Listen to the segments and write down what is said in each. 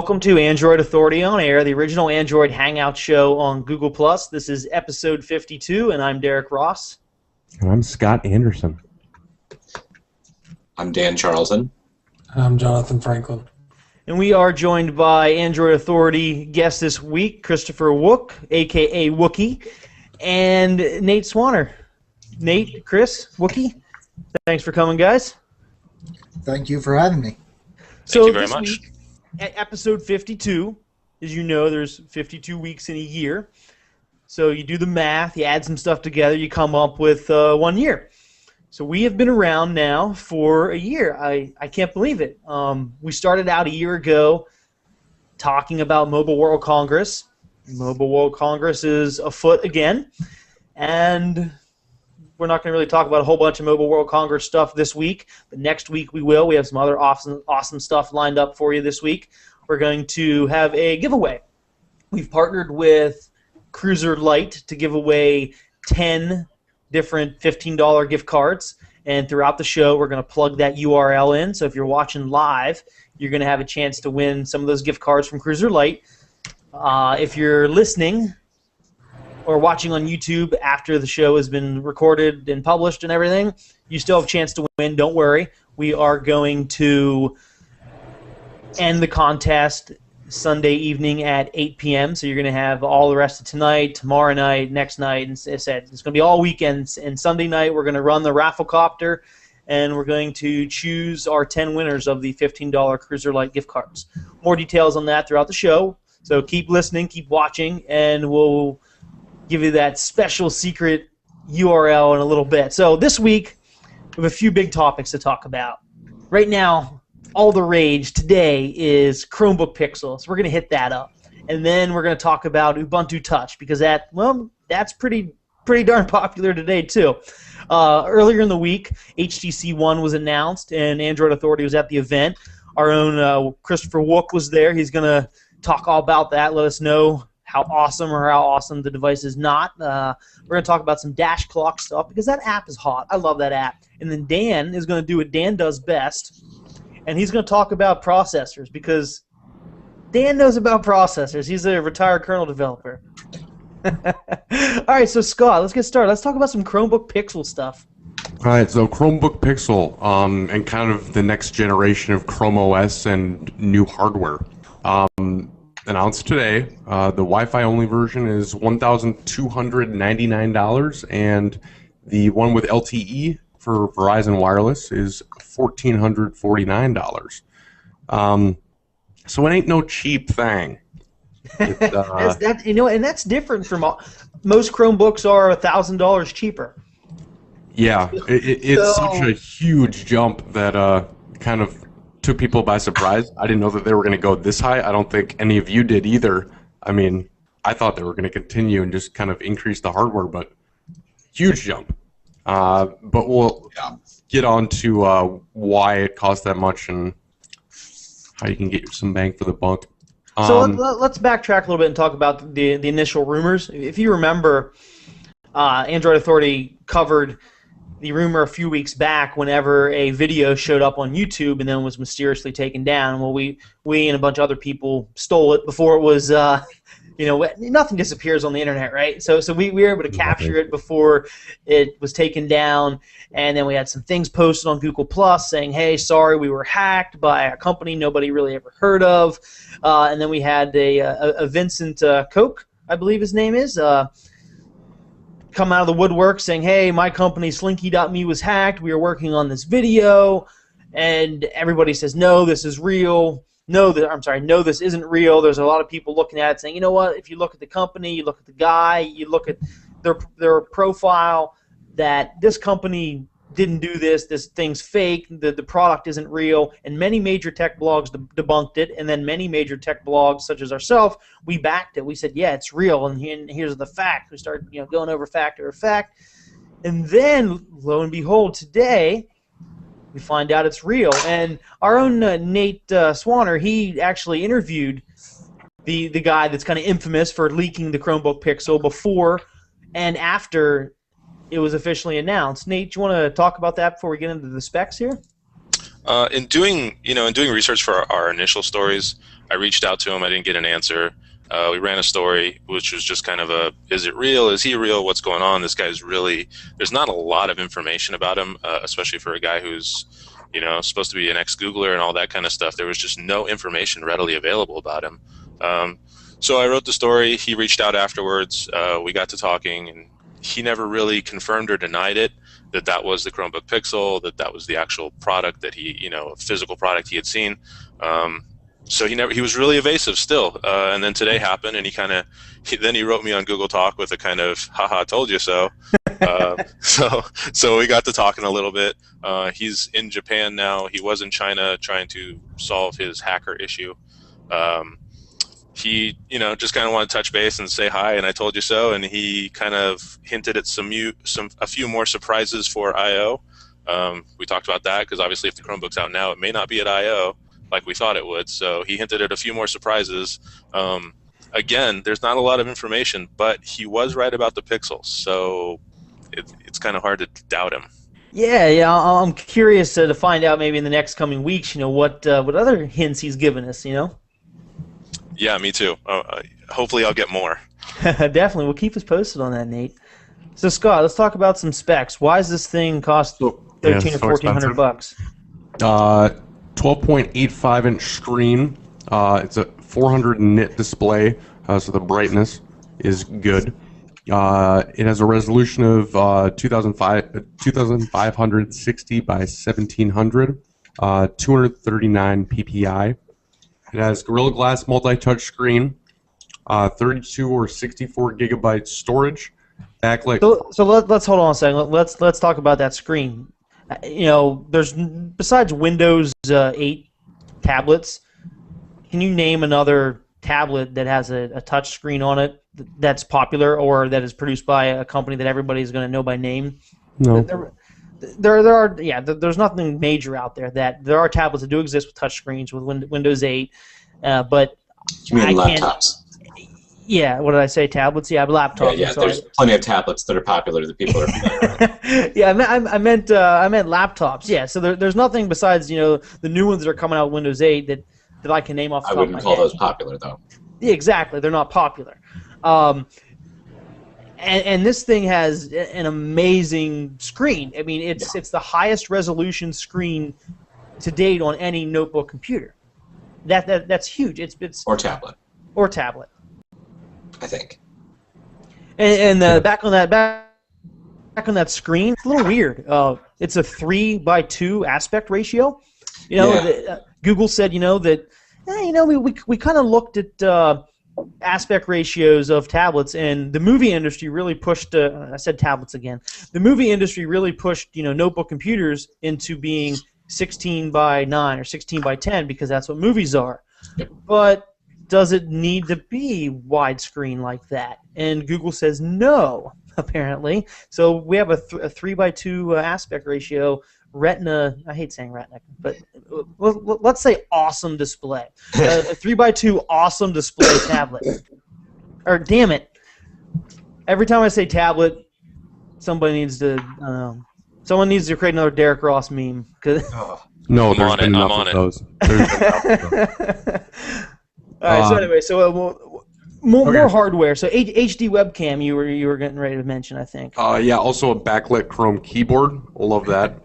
Welcome to Android Authority on Air, the original Android Hangout show on Google+. This is episode 52, and I'm Derek Ross. And I'm Scott Anderson. I'm Dan Charlton. I'm Jonathan Franklin. And we are joined by Android Authority guest this week, Christopher Wook, a.k.a. Wookie, and Nate Swanner. Nate, Chris, Wookie, thanks for coming, guys. Thank you for having me. Thank you very much. Week, at episode 52, as you know, there's 52 weeks in a year. So you do the math, you add some stuff together, you come up with 1 year. So we have been around now for a year. I can't believe it. We started out a year ago talking about Mobile World Congress. Mobile World Congress is afoot again. And we're not going to really talk about a whole bunch of Mobile World Congress stuff this week, but next week we will. We have some other awesome stuff lined up for you this week. We're going to have a giveaway. We've partnered with Cruiser Lite to give away 10 different $15 gift cards, and throughout the show we're going to plug that URL in. So if you're watching live, you're going to have a chance to win some of those gift cards from Cruiser Lite. If you're listening or watching on YouTube after the show has been recorded and published and everything, you still have a chance to win. Don't worry. We are going to end the contest Sunday evening at 8 p.m., so you're going to have all the rest of tonight, tomorrow night, next night, and I said it's going to be all weekends. And Sunday night we're going to run the Rafflecopter, and we're going to choose our 10 winners of the $15 Cruiser Lite gift cards. More details on that throughout the show, so keep listening, keep watching, and we'll give you that special secret URL in a little bit. So this week we have a few big topics to talk about. Right now, all the rage today is Chromebook Pixel, so we're going to hit that up. And then we're going to talk about Ubuntu Touch, because that's pretty darn popular today too. Earlier in the week, HTC One was announced, and Android Authority was at the event. Our own Christopher Wook was there. He's going to talk all about that, let us know how awesome the device is not. We're going to talk about some Dash Clock stuff, because that app is hot. I love that app. And then Dan is going to do what Dan does best, and he's going to talk about processors, because Dan knows about processors. He's a retired kernel developer. All right, so Scott, let's get started. Let's talk about some Chromebook Pixel stuff. All right, so Chromebook Pixel and kind of the next generation of Chrome OS and new hardware. Announced today, the Wi-Fi only version is $1,299, and the one with LTE for Verizon Wireless is $1,449. So it ain't no cheap thing. And that's different from most Chromebooks are $1,000 cheaper. Yeah, it's such a huge jump that kind of took people by surprise. I didn't know that they were going to go this high. I don't think any of you did either. I mean, I thought they were going to continue and just kind of increase the hardware, but huge jump. But we'll get on to why it costs that much and how you can get some bang for the buck. So let's backtrack a little bit and talk about the initial rumors. If you remember, Android Authority covered the rumor a few weeks back whenever a video showed up on YouTube and then was mysteriously taken down. Well, we and a bunch of other people stole it before it was, nothing disappears on the internet, right? So we were able to capture it before it was taken down, and then we had some things posted on Google Plus saying, hey, sorry, we were hacked by a company nobody really ever heard of. And then we had a Vincent Koch, I believe his name is, come out of the woodwork saying, hey, my company Slinky.me was hacked, we were working on this video, and everybody says, no, this is real. No, this isn't real. There's a lot of people looking at it saying, you know what, if you look at the company, you look at the guy, you look at their profile, that this company didn't do this thing's fake, the product isn't real, and many major tech blogs debunked it, and then many major tech blogs, such as ourselves, we backed it. We said, yeah, it's real, and here's the fact. We started going over fact over fact, and then, lo and behold, today, we find out it's real. And our own Nate Swanner, he actually interviewed the guy that's kind of infamous for leaking the Chromebook Pixel before and after it was officially announced. Nate, do you want to talk about that before we get into the specs here? In doing research for our initial stories, I reached out to him. I didn't get an answer. We ran a story, which was just kind of a, is it real? Is he real? What's going on? This guy's really, there's not a lot of information about him, especially for a guy who's, supposed to be an ex-Googler and all that kind of stuff. There was just no information readily available about him. So I wrote the story. He reached out afterwards. We got to talking, and he never really confirmed or denied it, that was the Chromebook Pixel, that was the actual product that he, physical product he had seen. So he was really evasive still. And then today happened, and then he wrote me on Google Talk with a kind of, haha, told you so. So we got to talking a little bit. He's in Japan now. He was in China trying to solve his hacker issue. He, just kind of wanted to touch base and say hi, and I told you so. And he kind of hinted at a few more surprises for I/O. We talked about that because obviously, if the Chromebook's out now, it may not be at I/O like we thought it would. So he hinted at a few more surprises. Again, there's not a lot of information, but he was right about the Pixel, so it's kind of hard to doubt him. Yeah. I'm curious to find out maybe in the next coming weeks, what other hints he's given us, Yeah, me too. Hopefully I'll get more. Definitely. We'll keep us posted on that, Nate. So, Scott, let's talk about some specs. Why does this thing cost $1,300 or $1,400? 12.85-inch screen. It's a 400 nit display, so the brightness is good. It has a resolution of 2560 by 1700, 239 ppi. It has Gorilla Glass multi-touch screen, 32 or 64 gigabyte storage, backlit. So let's hold on a second. Let's talk about that screen. There's, besides Windows 8 tablets, can you name another tablet that has a touch screen on it that's popular or that is produced by a company that everybody's going to know by name? No. There's nothing major out there. There are tablets that do exist with touch screens with Windows 8, but You mean laptops? Yeah, what did I say? Tablets? Yeah, laptops. Yeah, there's plenty of tablets that are popular that people are familiar with. Yeah, I meant laptops. Yeah, so there's nothing besides the new ones that are coming out with Windows 8 that I can name off the top of my head. I wouldn't call those popular though. Yeah, exactly. They're not popular. And this thing has an amazing screen. I mean, it's the highest resolution screen to date on any notebook computer. That's huge. It's or tablet. Or tablet. I think. And back on that screen, it's a little weird. It's a 3:2 aspect ratio. Google said that we kind of looked at aspect ratios of tablets, and the movie industry really pushed. I said tablets again. The movie industry really pushed notebook computers into being 16:9 or 16:10 because that's what movies are. But does it need to be widescreen like that? And Google says no, apparently. So we have a 3:2 aspect ratio Retina. I hate saying Retina, but let's say awesome display. A 3:2 awesome display tablet. Or damn it! Every time I say tablet, somebody needs to. Someone needs to create another Derek Ross meme. No, there's been enough of those. All right. So anyway, more hardware. So HD webcam, you were getting ready to mention, I think. Yeah. Also a backlit Chrome keyboard. Love that.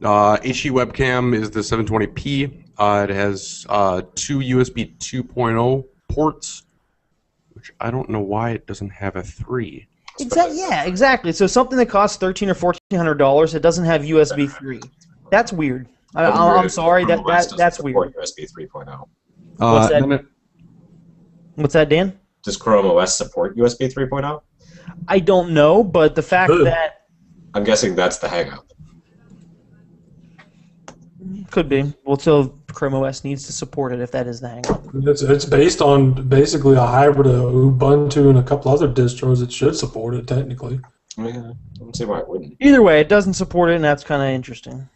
HD webcam is the 720p. It has 2 USB 2.0 ports, which I don't know why it doesn't have a 3. Exactly. So something that costs $1,300 or $1,400, it doesn't have USB 3. That's weird. I'm sorry. That's weird. USB 3.0. What's that, Dan? Does Chrome OS support USB 3.0? I don't know, but the fact that I'm guessing that's the hang-up. Could be. Well, so Chrome OS needs to support it if that is the hang-up. It's based on basically a hybrid of Ubuntu and a couple other distros. It should support it technically. Yeah, I don't see why it wouldn't. Either way, it doesn't support it, and that's kind of interesting.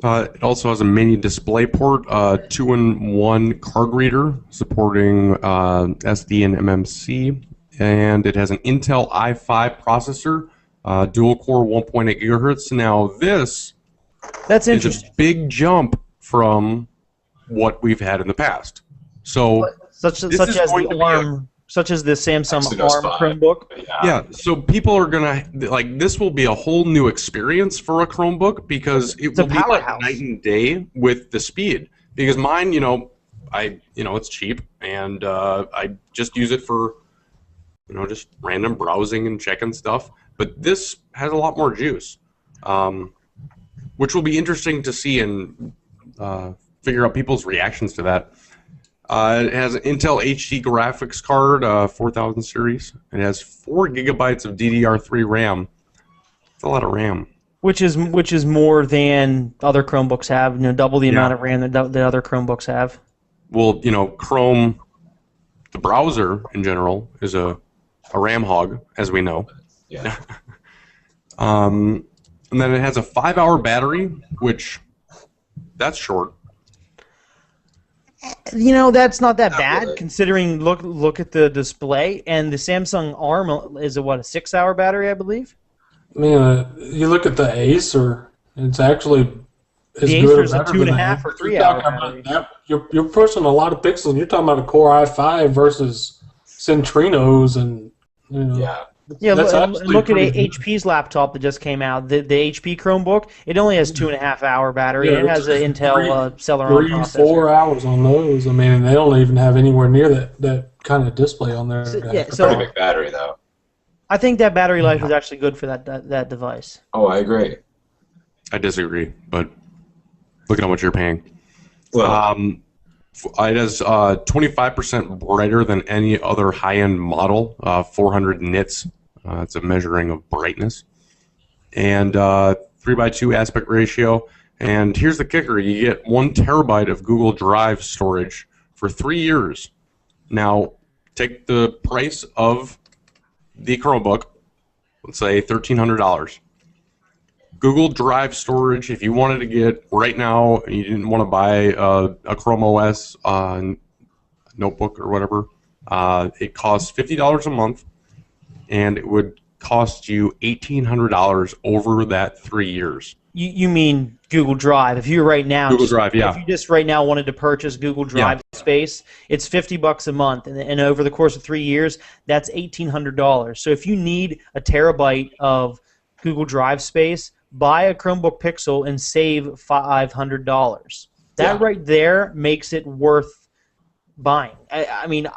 It also has a mini display port, 2-in-1 card reader supporting SD and MMC, and it has an Intel i5 processor, dual-core 1.8 gigahertz. Now this that's is a big jump from what we've had in the past. So such This such is as going the to be ARM, such as the Samsung Exynos ARM 5. Chromebook. Yeah, so people are gonna like this will be a whole new experience for a Chromebook because it It's a will be like powerhouse. night and day with the speed. Because mine, it's cheap and I just use it for, just random browsing and checking stuff. But this has a lot more juice, which will be interesting to see and figure out people's reactions to that. It has an Intel HD graphics card, 4000 series. It has 4 gigabytes of DDR3 RAM. That's a lot of RAM. Which is more than other Chromebooks have. Double the amount of RAM that the other Chromebooks have. Well, Chrome, the browser in general, is a RAM hog, as we know. Yeah. And then it has a 5-hour battery, which that's short. That's not that bad really. considering look at the display, and the Samsung ARM is a 6-hour battery, I believe. I mean, you look at the Acer, it's actually as The good or Acer's a better 2.5 than that. or You're 3 hour talking about battery. that- You're pushing a lot of pixels. You're talking about a Core i5 versus Centrinos, and Yeah. Yeah, That's and actually look at pretty good. HP's laptop that just came out. The HP Chromebook, it only has 2.5-hour battery. Yeah, And it has an it's Intel Celeron 3-4 processor. hours on those. I mean, and they don't even have anywhere near that kind of display on there. So- to yeah, have so- Pretty big battery though. I think that battery life is actually good for that device. Oh, I agree. I disagree, but look at how much you're paying. Well, It has 25% brighter than any other high-end model, 400 nits. It's a measuring of brightness. And 3:2 aspect ratio. And here's the kicker. You get 1 terabyte of Google Drive storage for 3 years. Now, take the price of the Chromebook, let's say $1,300. Google Drive storage, if you wanted to get right now, you didn't want to buy a Chrome OS notebook or whatever, it costs $50 a month, and it would cost you $1,800 over that 3 years. You mean Google Drive? If you right now Google Drive, yeah. If you just right now wanted to purchase Google Drive space, it's $50 a month, and over the course of 3 years, that's $1,800. So if you need a terabyte of Google Drive space, buy a Chromebook Pixel and save $500. That Yeah. right there makes it worth buying. I mean,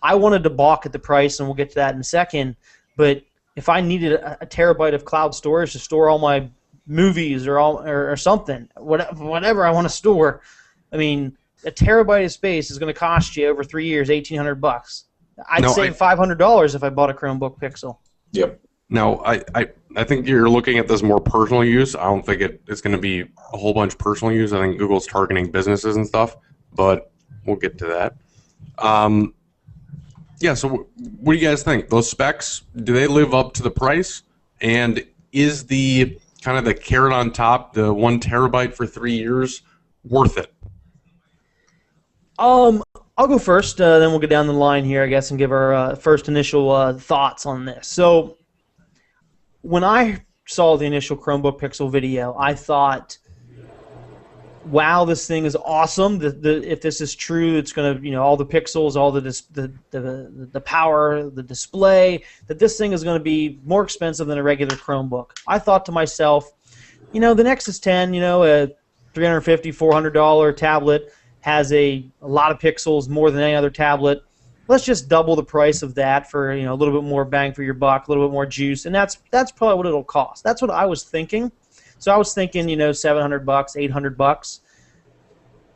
I wanted to balk at the price, and we'll get to that in a second. But if I needed a terabyte of cloud storage to store all my movies or something, whatever I want to store, I mean, a terabyte of space is going to cost you over 3 years $1,800. I'd save $500 if I bought a Chromebook Pixel. yep. Now, I think you're looking at this more personal use. I don't think it's going to be a whole bunch personal use. I think Google's targeting businesses and stuff, but we'll get to that. So what do you guys think? Those specs, do they live up to the price? And is the kind of the carrot on top, the 1 terabyte for 3 years, worth it? I'll go first, then we'll go down the line here, I guess, and give our first initial thoughts on this. So, when I saw the initial Chromebook Pixel video, I thought, wow, this thing is awesome. If this is true, it's going to, all the pixels, all the power, the display, that this thing is going to be more expensive than a regular Chromebook. I thought to myself, the Nexus 10, a $350, $400 tablet, has a lot of pixels, more than any other tablet. Let's just double the price of that for a little bit more bang for your buck, a little bit more juice, and that's probably what it'll cost. That's what I was thinking. So I was thinking, $700, $800.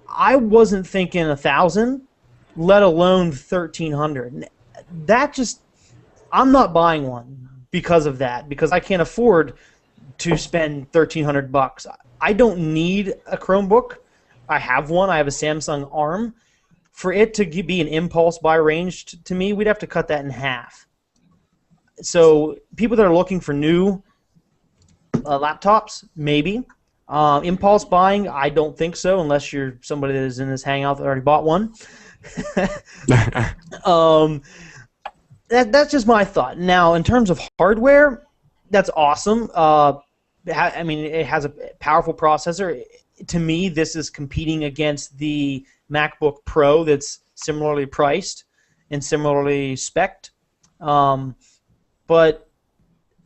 I wasn't thinking 1,000, let alone 1,300. I'm not buying one because of that, because I can't afford to spend $1,300. I don't need a Chromebook. I have one. I have a Samsung ARM. For it to be an impulse buy range to me, we'd have to cut that in half. So people that are looking for new laptops, maybe. Impulse buying, I don't think so, unless you're somebody that is in this hangout that already bought one. That's just my thought. Now, in terms of hardware, that's awesome. It has a powerful processor. To me, this is competing against the MacBook Pro that's similarly priced and similarly spec'd. But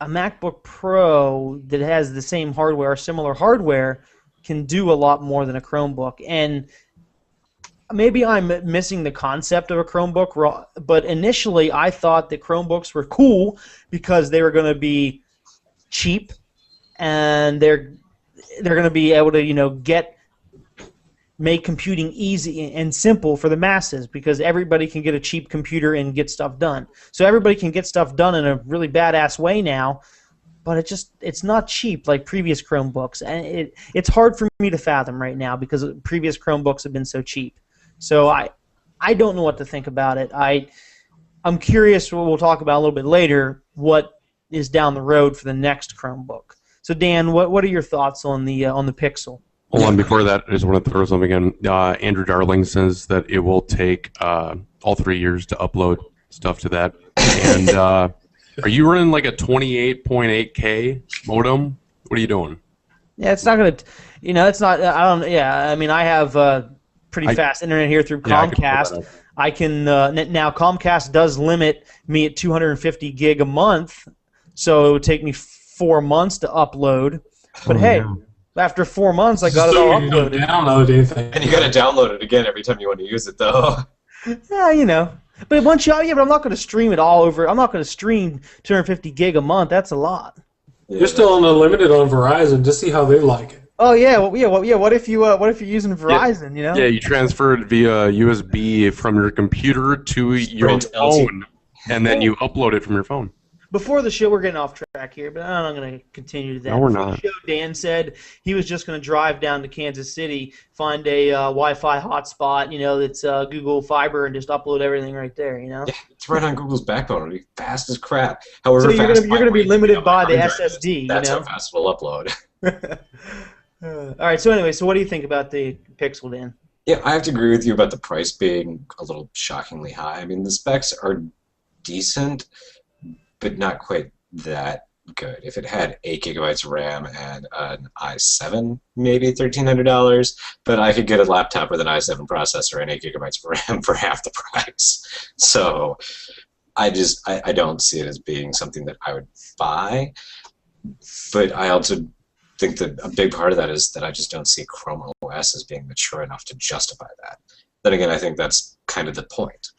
a MacBook Pro that has the same hardware or similar hardware can do a lot more than a Chromebook. And maybe I'm missing the concept of a Chromebook, but initially I thought that Chromebooks were cool because they were going to be cheap and they're going to be able to make computing easy and simple for the masses, because everybody can get a cheap computer and get stuff done. So everybody can get stuff done in a really badass way now, but it's not cheap like previous Chromebooks, and it's hard for me to fathom right now because previous Chromebooks have been so cheap. So I don't know what to think about it. I'm curious. We'll talk about a little bit later what is down the road for the next Chromebook. So Dan, what are your thoughts on the Pixel? Hold on, before that, I just want to throw something in. Andrew Darling says that it will take all 3 years to upload stuff to that. And are you running like a 28.8K modem? What are you doing? Yeah, it's not going to, it's not, I don't, yeah, I mean, I have pretty fast internet here through Comcast. I can, now Comcast does limit me at 250 gig a month, so it would take me 4 months to upload. But after 4 months, I got it all uploaded. You don't download anything. And you got to download it again every time you want to use it, though. Yeah, But once but I'm not going to stream it all over. I'm not going to stream 250 gig a month. That's a lot. Yeah. You're still on unlimited on Verizon. Just see how they like it. Oh yeah, What if you're using Verizon? Yeah, you transfer it via USB from your computer to your Sprint phone, and then you upload it from your phone. Before the show, we're getting off track here, but I'm going to continue to that. No, we're Before not. The show, Dan said he was just going to drive down to Kansas City, find a Wi-Fi hotspot, that's Google Fiber, and just upload everything right there. Yeah, it's right on Google's backbone. It'll be fast as crap. However, So you're going to be limited by the hard drive is. SSD. That's how fast it'll upload. All right. So anyway, what do you think about the Pixel, Dan? Yeah, I have to agree with you about the price being a little shockingly high. I mean, the specs are decent, but not quite that good. If it had 8 gigabytes of RAM and an i7, maybe $1,300, but I could get a laptop with an i7 processor and 8 gigabytes of RAM for half the price. So I don't see it as being something that I would buy, but I also think that a big part of that is that I just don't see Chrome OS as being mature enough to justify that. Then again, I think that's kind of the point.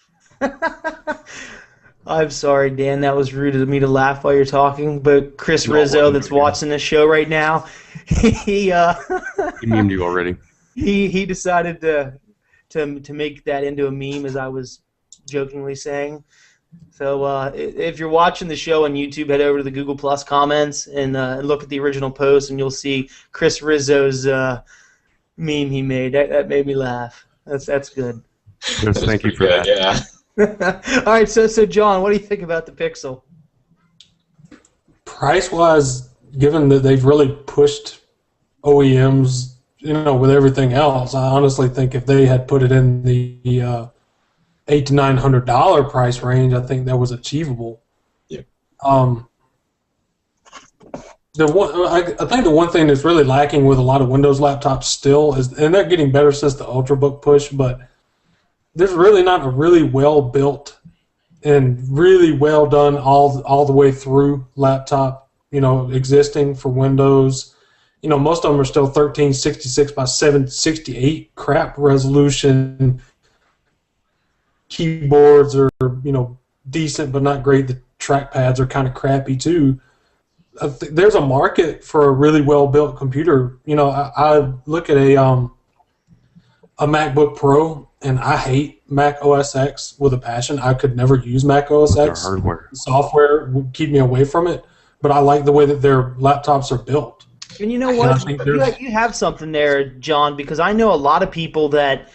I'm sorry, Dan. That was rude of me to laugh while you're talking. But Chris Rizzo, that's watching this show right now, he memed you already. He decided to make that into a meme, as I was jokingly saying. So if you're watching the show on YouTube, head over to the Google Plus comments and look at the original post, and you'll see Chris Rizzo's meme he made. That made me laugh. That's good. Yes, thank you for that. Yeah. All right, so John, what do you think about the Pixel? Price-wise, given that they've really pushed OEMs, with everything else, I honestly think if they had put it in the $800 to $900 price range, I think that was achievable. Yeah. I think the one thing that's really lacking with a lot of Windows laptops still is, and they're getting better since the Ultrabook push, but there's really not a really well built and really well done all the way through laptop, existing for Windows. Most of them are still 1366 by 768 crap resolution. Keyboards are, decent but not great. The trackpads are kind of crappy too. There's a market for a really well built computer. I look at a MacBook Pro, and I hate Mac OS X with a passion. I could never use Mac OS X. Their hardware. Software would keep me away from it, but I like the way that their laptops are built. And you know what? You have something there, John, because I know a lot of people that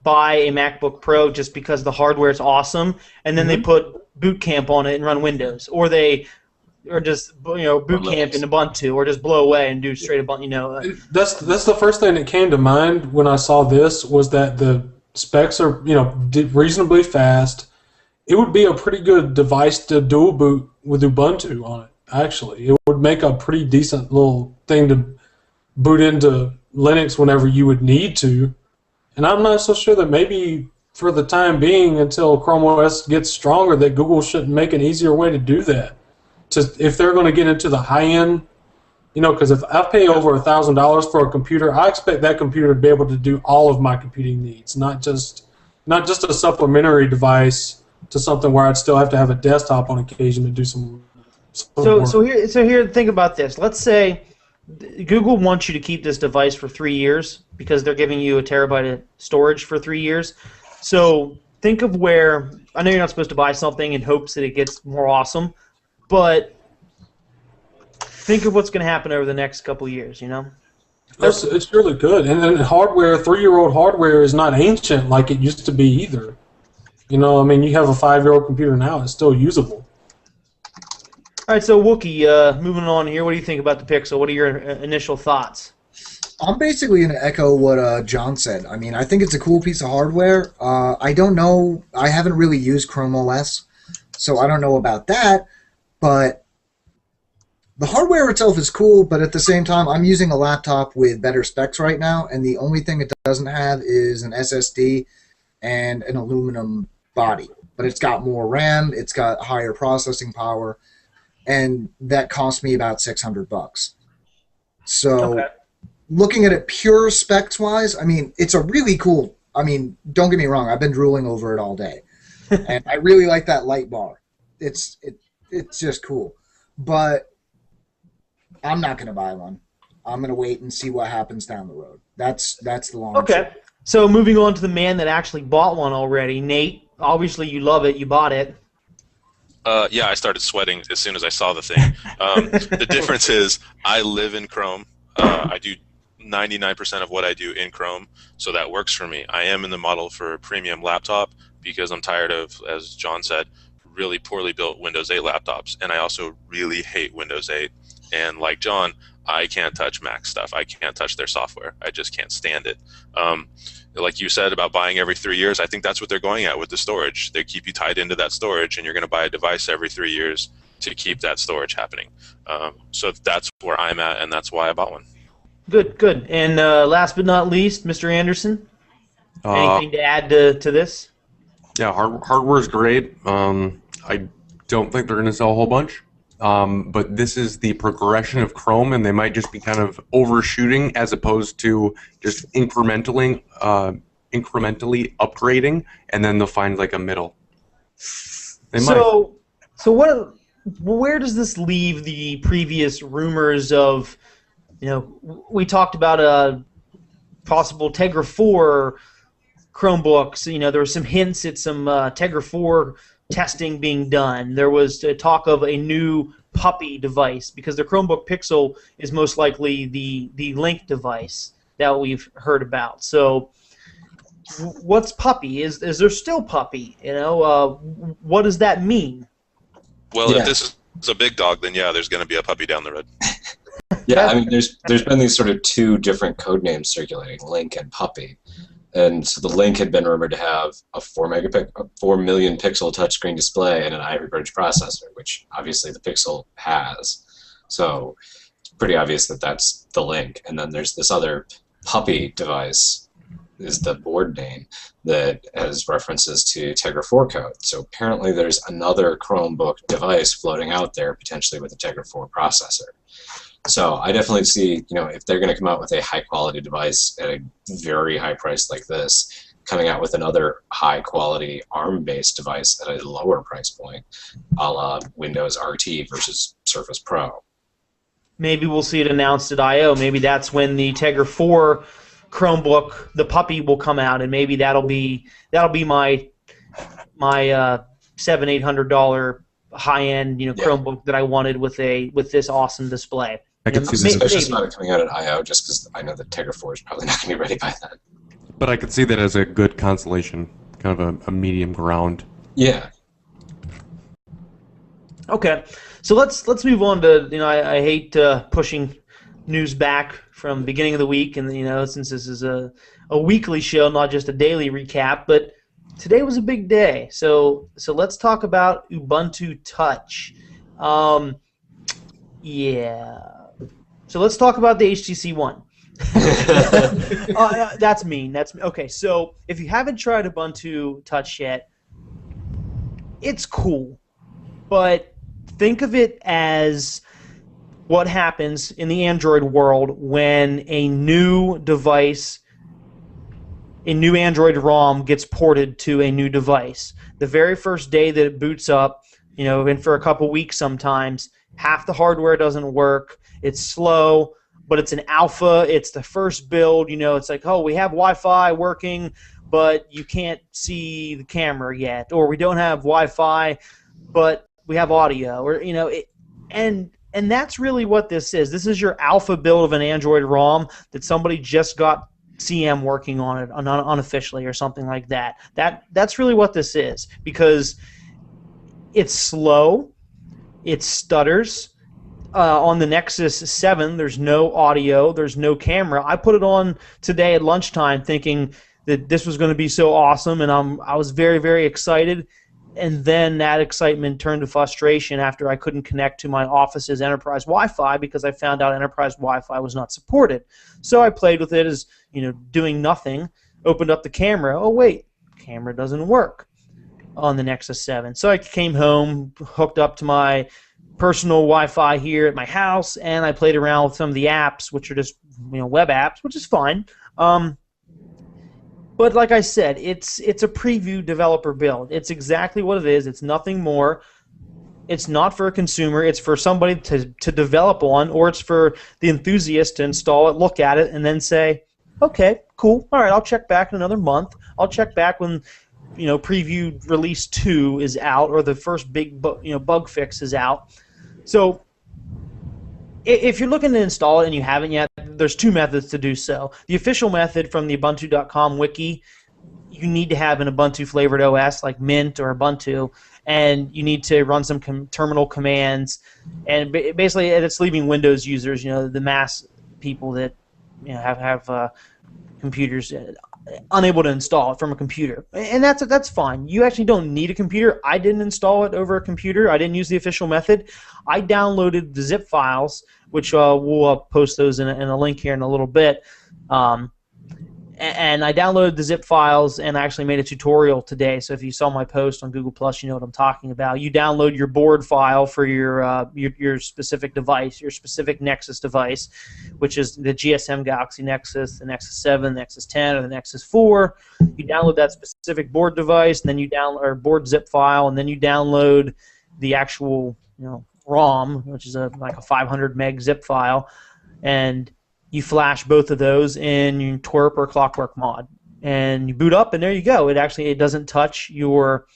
buy a MacBook Pro just because the hardware is awesome, and then they put Boot Camp on it and run Windows, or just boot camp in Ubuntu, or just blow away and do straight Ubuntu. That's the first thing that came to mind when I saw this, was that the specs are reasonably fast. It would be a pretty good device to dual boot with Ubuntu on it. Actually, it would make a pretty decent little thing to boot into Linux whenever you would need to. And I'm not so sure that maybe for the time being, until Chrome OS gets stronger, that Google should make an easier way to do that. If they're going to get into the high end, because if I pay over $1,000 for a computer, I expect that computer to be able to do all of my computing needs, not just a supplementary device to something where I'd still have to have a desktop on occasion to do some work. So here, think about this. Let's say Google wants you to keep this device for 3 years because they're giving you a terabyte of storage for 3 years. So think of where, I know you're not supposed to buy something in hopes that it gets more awesome, but think of what's going to happen over the next couple of years, It's really good. And then hardware, 3-year-old hardware is not ancient like it used to be either. You have a 5-year-old computer now, it's still usable. All right, so Wookie, moving on here, what do you think about the Pixel? What are your initial thoughts? I'm basically going to echo what John said. I mean, I think it's a cool piece of hardware. I don't know. I haven't really used Chrome OS, so I don't know about that. But the hardware itself is cool, but at the same time, I'm using a laptop with better specs right now, and the only thing it doesn't have is an SSD and an aluminum body. But it's got more RAM, it's got higher processing power, and that cost me about $600. So... Okay. Looking at it pure specs-wise, I mean, it's a really cool... I mean, don't get me wrong, I've been drooling over it all day. And I really like that light bar. It's just cool. But I'm not going to buy one. I'm going to wait and see what happens down the road. That's the long Okay. shot. So moving on to the man that actually bought one already. Nate, obviously you love it. You bought it. Yeah, I started sweating as soon as I saw the thing. The difference is I live in Chrome. I do 99% of what I do in Chrome, so that works for me. I am in the model for a premium laptop because I'm tired of, as John said, really poorly built Windows 8 laptops, and I also really hate Windows 8. And like John, I can't touch Mac stuff. I can't touch their software. I just can't stand it. Like you said about buying every 3 years, I think that's what they're going at with the storage. They keep you tied into that storage, and you're going to buy a device every 3 years to keep that storage happening. So that's where I'm at, and that's why I bought one. Good. And last but not least, Mr. Anderson, anything to add to this? Yeah, hardware's great. I don't think they're going to sell a whole bunch. But this is the progression of Chrome, and they might just be kind of overshooting as opposed to just incrementally upgrading, and then they'll find like a middle. They might. So where does this leave the previous rumors of, we talked about a possible Tegra 4 Chromebooks. There were some hints at some Tegra 4 testing being done. There was talk of a new Puppy device because the Chromebook Pixel is most likely the Link device that we've heard about. So what's Puppy? Is there still Puppy? What does that mean? Well, if this is a big dog, then yeah, there's going to be a puppy down the road. Yeah, I mean, there's been these sort of two different code names circulating, Link and Puppy. And so the Link had been rumored to have a 4 million pixel touchscreen display and an Ivy Bridge processor, which obviously the Pixel has. So it's pretty obvious that that's the Link. And then there's this other Puppy device, is the board name, that has references to Tegra 4 code. So apparently there's another Chromebook device floating out there, potentially with a Tegra 4 processor. So I definitely see, if they're going to come out with a high-quality device at a very high price like this, coming out with another high-quality ARM-based device at a lower price point, a la Windows RT versus Surface Pro. Maybe we'll see it announced at I/O. Maybe that's when the Tegra 4 Chromebook, the Puppy, will come out, and maybe that'll be my $700-800 high-end Chromebook that I wanted with this awesome display. I could see Especially this, not coming out at I/O, just because I know that Tegra 4 is probably not going to be ready by then. but I could see that as a good consolation, kind of a medium ground. Yeah. Okay, so let's move on to I hate pushing news back from the beginning of the week, and since this is a weekly show, not just a daily recap, but today was a big day. So let's talk about Ubuntu Touch. Yeah. So let's talk about the HTC One. That's mean. Okay. So if you haven't tried Ubuntu Touch yet, it's cool, but think of it as what happens in the Android world when a new device, a new Android ROM gets ported to a new device. The very first day that it boots up, and for a couple weeks sometimes, half the hardware doesn't work. It's slow, but it's an alpha. It's the first build. It's like, oh, we have Wi-Fi working, but you can't see the camera yet, or we don't have Wi-Fi, but we have audio, or and that's really what this is. This is your alpha build of an Android ROM that somebody just got CM working on it unofficially or something like that. That's really what this is, because it's slow, it stutters. On the Nexus 7, there's no audio, there's no camera. I put it on today at lunchtime thinking that this was going to be so awesome, and I was very, very excited. And then that excitement turned to frustration after I couldn't connect to my office's enterprise Wi-Fi because I found out enterprise Wi-Fi was not supported. So I played with it as, doing nothing, opened up the camera. Oh, wait, camera doesn't work on the Nexus 7. So I came home, hooked up to my personal Wi-Fi here at my house, and I played around with some of the apps, which are just web apps, which is fine. But like I said, it's a preview developer build. It's exactly what it is. It's nothing more. It's not for a consumer. It's for somebody to develop on, or it's for the enthusiast to install it, look at it, and then say, okay, cool. All right, I'll check back in another month. I'll check back when preview release 2 is out, or the first big bug fix is out. So if you're looking to install it and you haven't yet, there's two methods to do so. The official method from the Ubuntu.com wiki, you need to have an Ubuntu flavored OS like Mint or Ubuntu, and you need to run some terminal commands. And basically, it's leaving Windows users, the mass people that have computers, unable to install it from a computer, and that's fine. You actually don't need a computer. I didn't install it over a computer. I didn't use the official method. I downloaded the zip files, which we'll post those in a link here in a little bit. And I downloaded the zip files, and I actually made a tutorial today. So if you saw my post on Google+, you know what I'm talking about. You download your board file for your specific device, your specific Nexus device, which is the GSM Galaxy Nexus, the Nexus 7, the Nexus 10, or the Nexus 4. You download that specific board device, and then you download or board zip file, and then you download the actual ROM, which is like a 500 meg zip file, and you flash both of those in Twerp or Clockwork Mod, and you boot up, and there you go. It doesn't touch your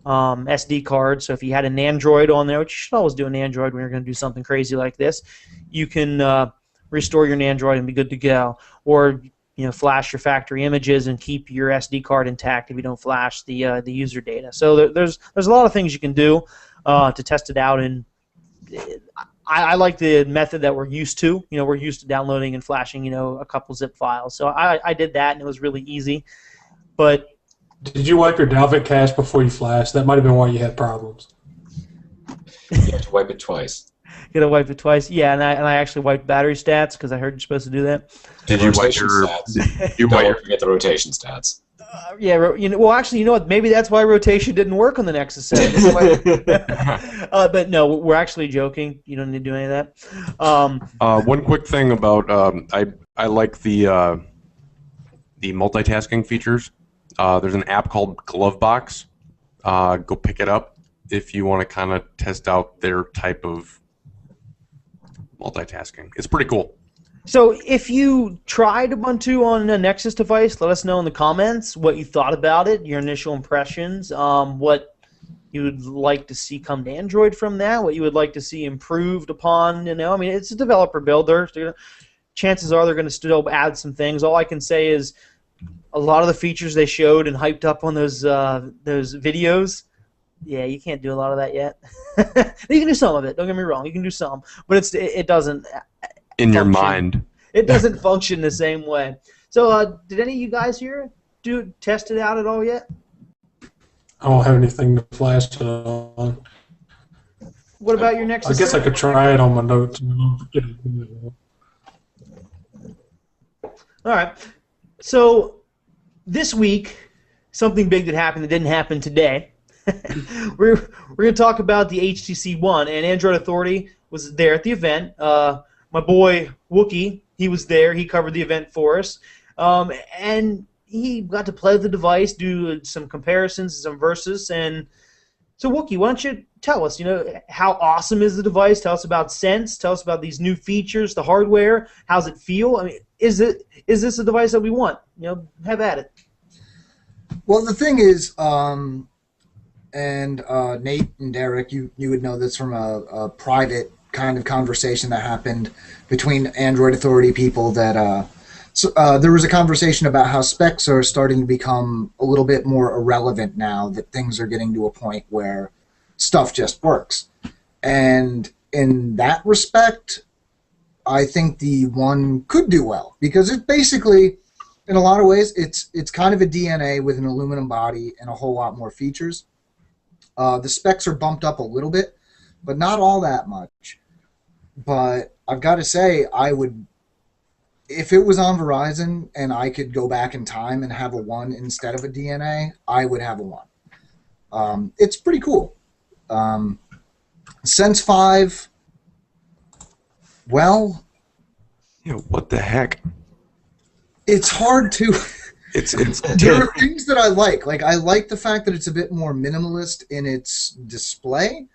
SD card. So if you had an Android on there, which you should always do an Android when you're going to do something crazy like this, you can restore your Android and be good to go. Or flash your factory images and keep your SD card intact if you don't flash the user data. So there's a lot of things you can do to test it out, and I like the method that we're used to. We're used to downloading and flashing, a couple zip files. So I did that, and it was really easy. But did you wipe your Dalvik cache before you flashed? That might have been why you had problems. You have to wipe it twice. Gotta wipe it twice. Yeah, and I actually wiped battery stats because I heard you're supposed to do that. Did you wipe your? Don't forget the rotation stats. Yeah, well, actually, you know what? Maybe that's why rotation didn't work on the Nexus 7. But no, we're actually joking. You don't need to do any of that. One quick thing about I like the multitasking features. There's an app called Glovebox. Go pick it up if you want to kind of test out their type of multitasking. It's pretty cool. So if you tried Ubuntu on a Nexus device, let us know in the comments what you thought about it, your initial impressions, what you would like to see come to Android from that, what you would like to see improved upon. It's a developer builder. Chances are they're going to still add some things. All I can say is a lot of the features they showed and hyped up on those videos, yeah, you can't do a lot of that yet. You can do some of it. Don't get me wrong. You can do some, but it doesn't. In your mind. It doesn't function the same way. So, did any of you guys here test it out at all yet? I don't have anything to flash it on. What about your Nexus? I guess I could try it on my notes. All right. So this week, something big that happened that didn't happen today. we're going to talk about the HTC One, and Android Authority was there at the event. My boy Wookie, he was there. He covered the event for us, and he got to play with the device, do some comparisons, some verses, and so Wookie, why don't you tell us, how awesome is the device? Tell us about Sense. Tell us about these new features, the hardware. How's it feel? I mean, is this a device that we want? Have at it. Well, the thing is, and Nate and Derek, you would know this from a private kind of conversation that happened between Android Authority people that there was a conversation about how specs are starting to become a little bit more irrelevant now that things are getting to a point where stuff just works. And in that respect, I think the One could do well because it basically, in a lot of ways, it's kind of a DNA with an aluminum body and a whole lot more features. The specs are bumped up a little bit, but not all that much. But I've got to say, I would, if it was on Verizon and I could go back in time and have a One instead of a DNA, I would have a One. It's pretty cool. Sense 5, well... what the heck? It's hard to... It's There are things that I like. Like, I like the fact that it's a bit more minimalist in its display,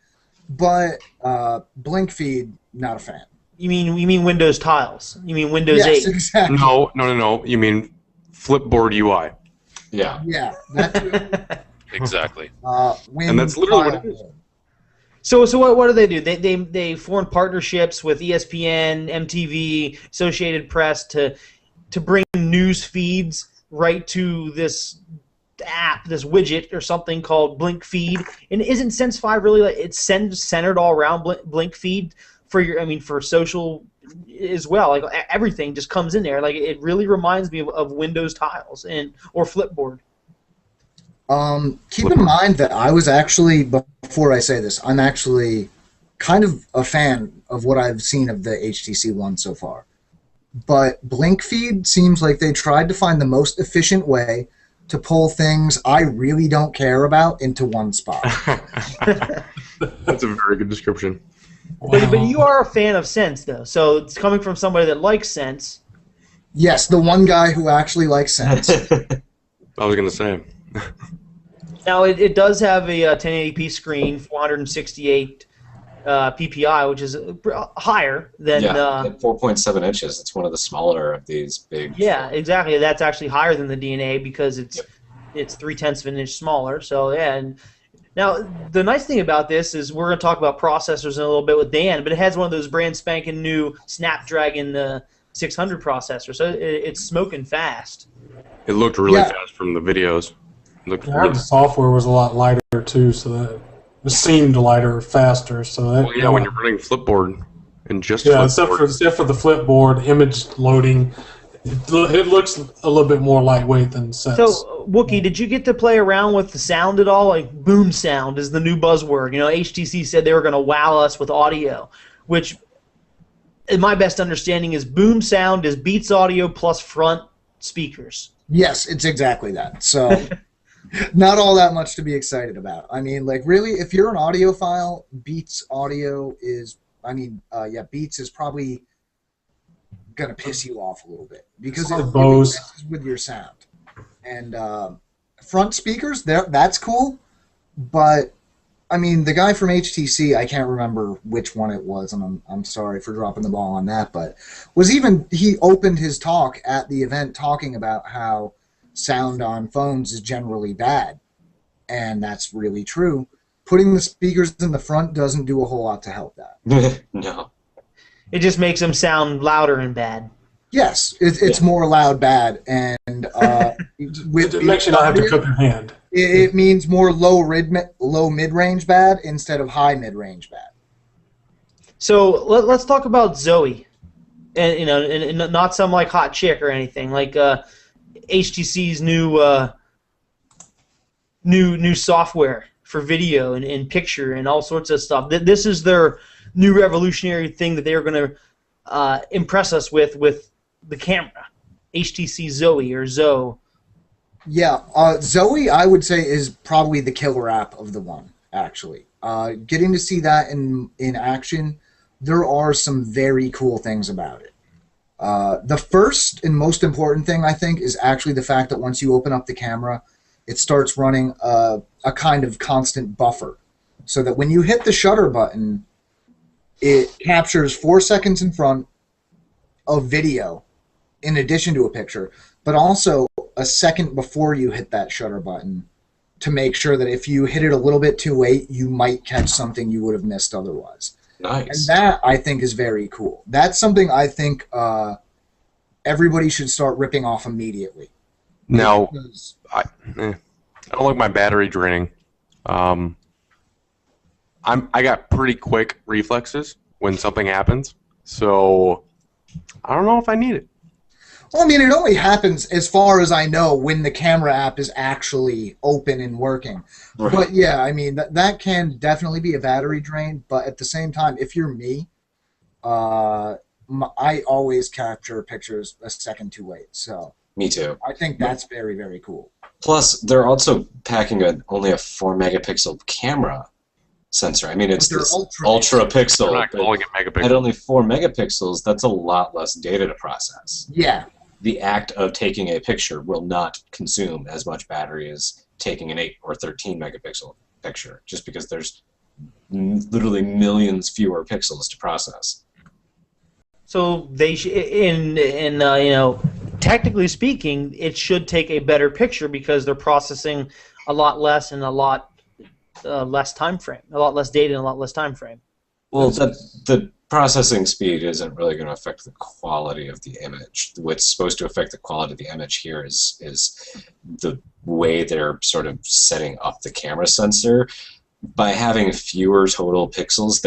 but blink feed, not a fan. You mean Windows tiles? You mean Windows 8? Yes, exactly. No. You mean Flipboard UI. Yeah. Yeah, that too. Exactly. And that's literally what it is. So what do? They formed partnerships with ESPN, MTV, Associated Press to bring news feeds right to this app, this widget or something called Blink Feed. And isn't Sense 5 really it's centered all around Blink Feed for social as well? Like everything just comes in there. Like it really reminds me of Windows tiles or Flipboard. Keep in mind that I was actually, before I say this, I'm actually kind of a fan of what I've seen of the HTC One so far. But Blink Feed seems like they tried to find the most efficient way to pull things I really don't care about into one spot. That's a very good description. But you are a fan of Sense, though. So it's coming from somebody that likes Sense. Yes, the one guy who actually likes Sense. I was going to say. Now, it does have a 1080p screen, 468 PPI, which is higher than... Yeah, at 4.7 inches. It's one of the smaller of these big... Yeah, exactly. That's actually higher than the DNA because it's 0.3 of an inch smaller. So, yeah. And now, the nice thing about this is we're going to talk about processors in a little bit with Dan, but it has one of those brand spanking new Snapdragon 600 processors. So it's smoking fast. It looked really fast from the videos. The software was a lot lighter too, so that it seemed lighter, faster. So that, when you're running Flipboard and just except for the Flipboard image loading, it looks a little bit more lightweight than Sense. So, Wookie, did you get to play around with the sound at all? Like boom sound is the new buzzword. HTC said they were going to wow us with audio, which, in my best understanding, is boom sound is Beats audio plus front speakers. Yes, it's exactly that. So, not all that much to be excited about. I mean, like, really, if you're an audiophile, Beats audio is, Beats is probably going to piss you off a little bit because it really messes with your sound. And front speakers, that's cool, but I mean, the guy from HTC, I can't remember which one it was, and I'm sorry for dropping the ball on that, but he opened his talk at the event talking about how sound on phones is generally bad, and that's really true. Putting the speakers in the front doesn't do a whole lot to help that. No. It just makes them sound louder and bad. Yes, it's more loud bad, and it makes you not have to cook your hand. It means more low mid-range bad instead of high mid-range bad. So let's talk about Zoe, and not some like hot chick or anything like HTC's new software for video and picture and all sorts of stuff. This is their new revolutionary thing that they are going to impress us with the camera. HTC Zoe or Zoe. Yeah, Zoe, I would say, is probably the killer app of the one, actually. Getting to see that in action, there are some very cool things about it. The first and most important thing, I think, is actually the fact that once you open up the camera, it starts running a kind of constant buffer. So that when you hit the shutter button, it captures 4 seconds in front of video in addition to a picture, but also a second before you hit that shutter button to make sure that if you hit it a little bit too late, you might catch something you would have missed otherwise. Nice. And that, I think, is very cool. That's something I think everybody should start ripping off immediately. Now, Because- I don't like my battery draining. I got pretty quick reflexes when something happens, so I don't know if I need it. Well, I mean, it only happens, as far as I know, when the camera app is actually open and working. Right. But yeah, I mean, that can definitely be a battery drain. But at the same time, if you're me, I always capture pictures a second too late. So Me too. I think that's very, very cool. Plus, they're also packing only a 4 megapixel camera sensor. I mean, it's But they're this ultra- ultra I'm pixel. not But calling it at megapixel. only 4 megapixels, that's a lot less data to process. Yeah. The act of taking a picture will not consume as much battery as taking an 8 or 13 megapixel picture, just because there's literally millions fewer pixels to process. So they technically speaking, it should take a better picture because they're processing a lot less in a lot less time frame, a lot less data in a lot less time frame. Well, the processing speed isn't really going to affect the quality of the image. What's supposed to affect the quality of the image here is the way they're sort of setting up the camera sensor. By having fewer total pixels,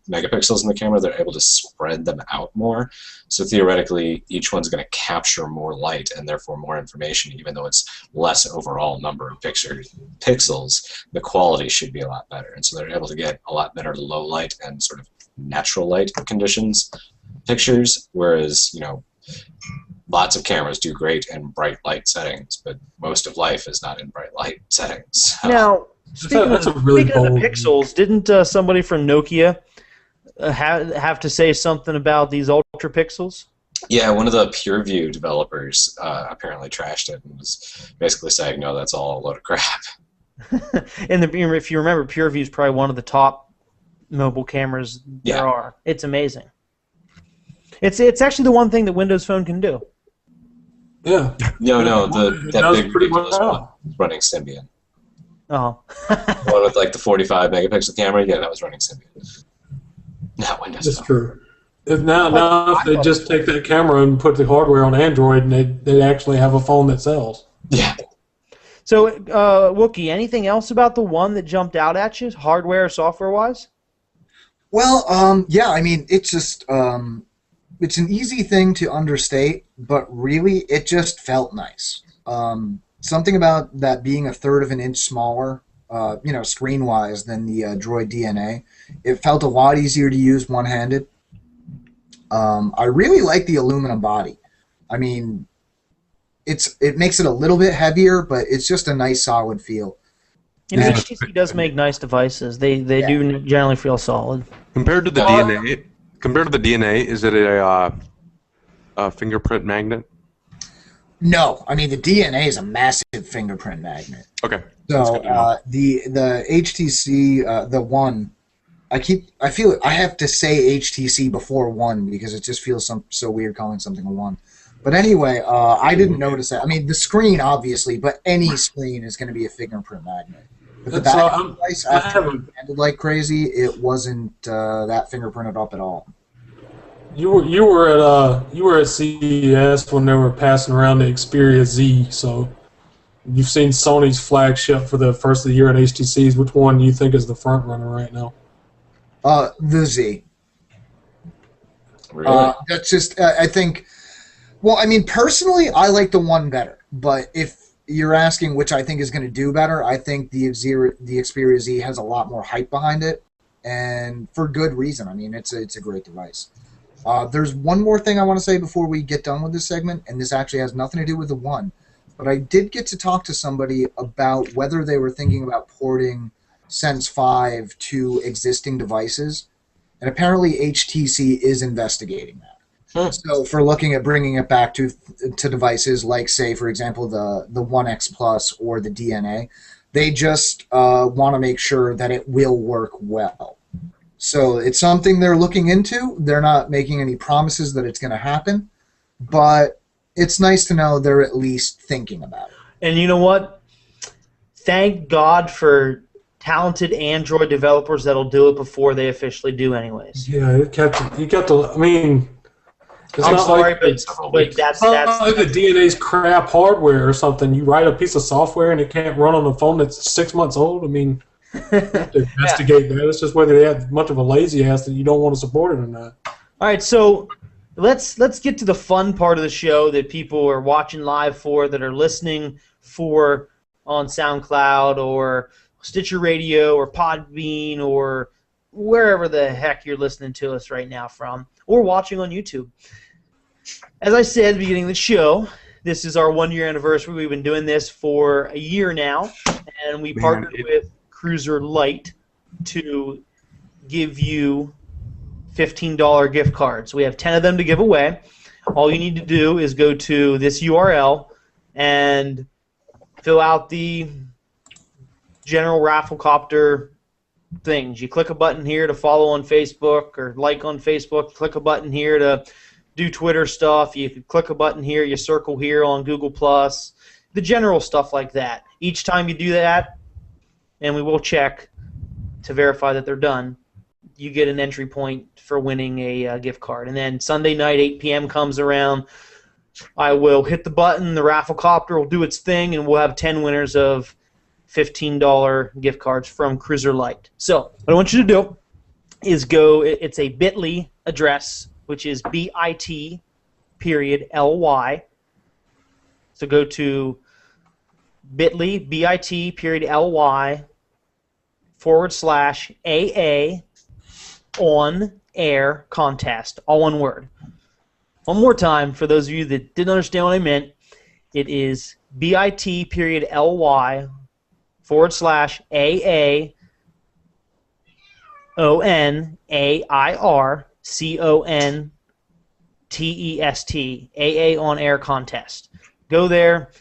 megapixels in the camera, they're able to spread them out more. So theoretically, each one's going to capture more light and therefore more information, even though it's less overall number of pixels. The quality should be a lot better, and so they're able to get a lot better low light and sort of natural light conditions pictures. Whereas, lots of cameras do great in bright light settings, but most of life is not in bright light settings. Now, That's a really speaking of bold- the pixels, didn't somebody from Nokia have to say something about these ultra pixels? Yeah, one of the PureView developers apparently trashed it and was basically saying, no, that's all a load of crap. And if you remember, PureView is probably one of the top mobile cameras Yeah. there are. It's amazing. It's actually the one thing that Windows Phone can do. Yeah. No, It that does big pretty ridiculous well. one was running Symbian. Oh. The one with like the 45 megapixel camera, yeah, that was running Symbian. Not Windows That's Phone. true. If they just take that camera and put the hardware on Android, and they actually have a phone that sells. Yeah. So, Wookie, anything else about the one that jumped out at you, hardware or software-wise? Well, yeah, I mean, it's just, it's an easy thing to understate, but really, it just felt nice. Something about that being a third of an inch smaller, screen-wise than the Droid DNA. It felt a lot easier to use one-handed. I really like the aluminum body. I mean, it makes it a little bit heavier, but it's just a nice, solid feel. You know, Yeah. HTC does make nice devices. They do generally feel solid. Compared to the DNA, is it a fingerprint magnet? No, I mean, the DNA is a massive fingerprint magnet. Okay. So the HTC, the One, I feel I have to say HTC before One because it just feels so weird calling something a One. But anyway, I didn't notice that. I mean, the screen obviously, but any screen is going to be a fingerprint magnet. But the So, back device, after it handled like crazy, it wasn't that fingerprinted up at all. You were at CES when they were passing around the Xperia Z. So you've seen Sony's flagship for the first of the year at HTCs. Which one do you think is the front runner right now? The Z. Really? That's just, I think, well, I mean, personally, I like the One better. But if you're asking which I think is going to do better, I think the Xperia Z has a lot more hype behind it, and for good reason. I mean, it's a great device. There's one more thing I want to say before we get done with this segment, and this actually has nothing to do with the One. But I did get to talk to somebody about whether they were thinking about porting Sense 5 to existing devices, and apparently HTC is investigating that. So for looking at bringing it back to devices like, say, for example, the One X Plus or the DNA, they just want to make sure that it will work well. So it's something they're looking into. They're not making any promises that it's going to happen, but it's nice to know they're at least thinking about it. And you know what? Thank God for talented Android developers that'll do it before they officially do anyways. Yeah, you got to. I mean, it's I'm not sorry, like, but that's like the DNA's crap hardware or something. You write a piece of software and it can't run on a phone that's 6 months old. I mean, you have to investigate that. It's just whether they have much of a lazy ass that you don't want to support it or not. All right, so let's get to the fun part of the show that people are watching live for, that are listening for on SoundCloud or Stitcher Radio or Podbean or wherever the heck you're listening to us right now from, or watching on YouTube. As I said at the beginning of the show, this is our 1 year anniversary. We've been doing this for a year now, and we partnered with Cruiser Lite to give you $15 gift cards. We have 10 of them to give away. All you need to do is go to this URL and fill out the general Rafflecopter things. You click a button here to follow on Facebook or like on Facebook. Click a button here to do Twitter stuff. You can click a button here. You circle here on Google+. The general stuff like that. Each time you do that, and we will check to verify that they're done, you get an entry point for winning a gift card. And then Sunday night, 8 p.m. comes around, I will hit the button, the Rafflecopter will do its thing, and we'll have 10 winners of $15 gift cards from Cruiser Lite. So what I want you to do is go, it's a bit.ly address, which is bit.ly. So go to bit.ly, bit.ly /AA on air contest, all one word. One more time for those of you that didn't understand what I meant. It is bit.ly /AA ONAIR CONTEST, AA on air contest. Go there,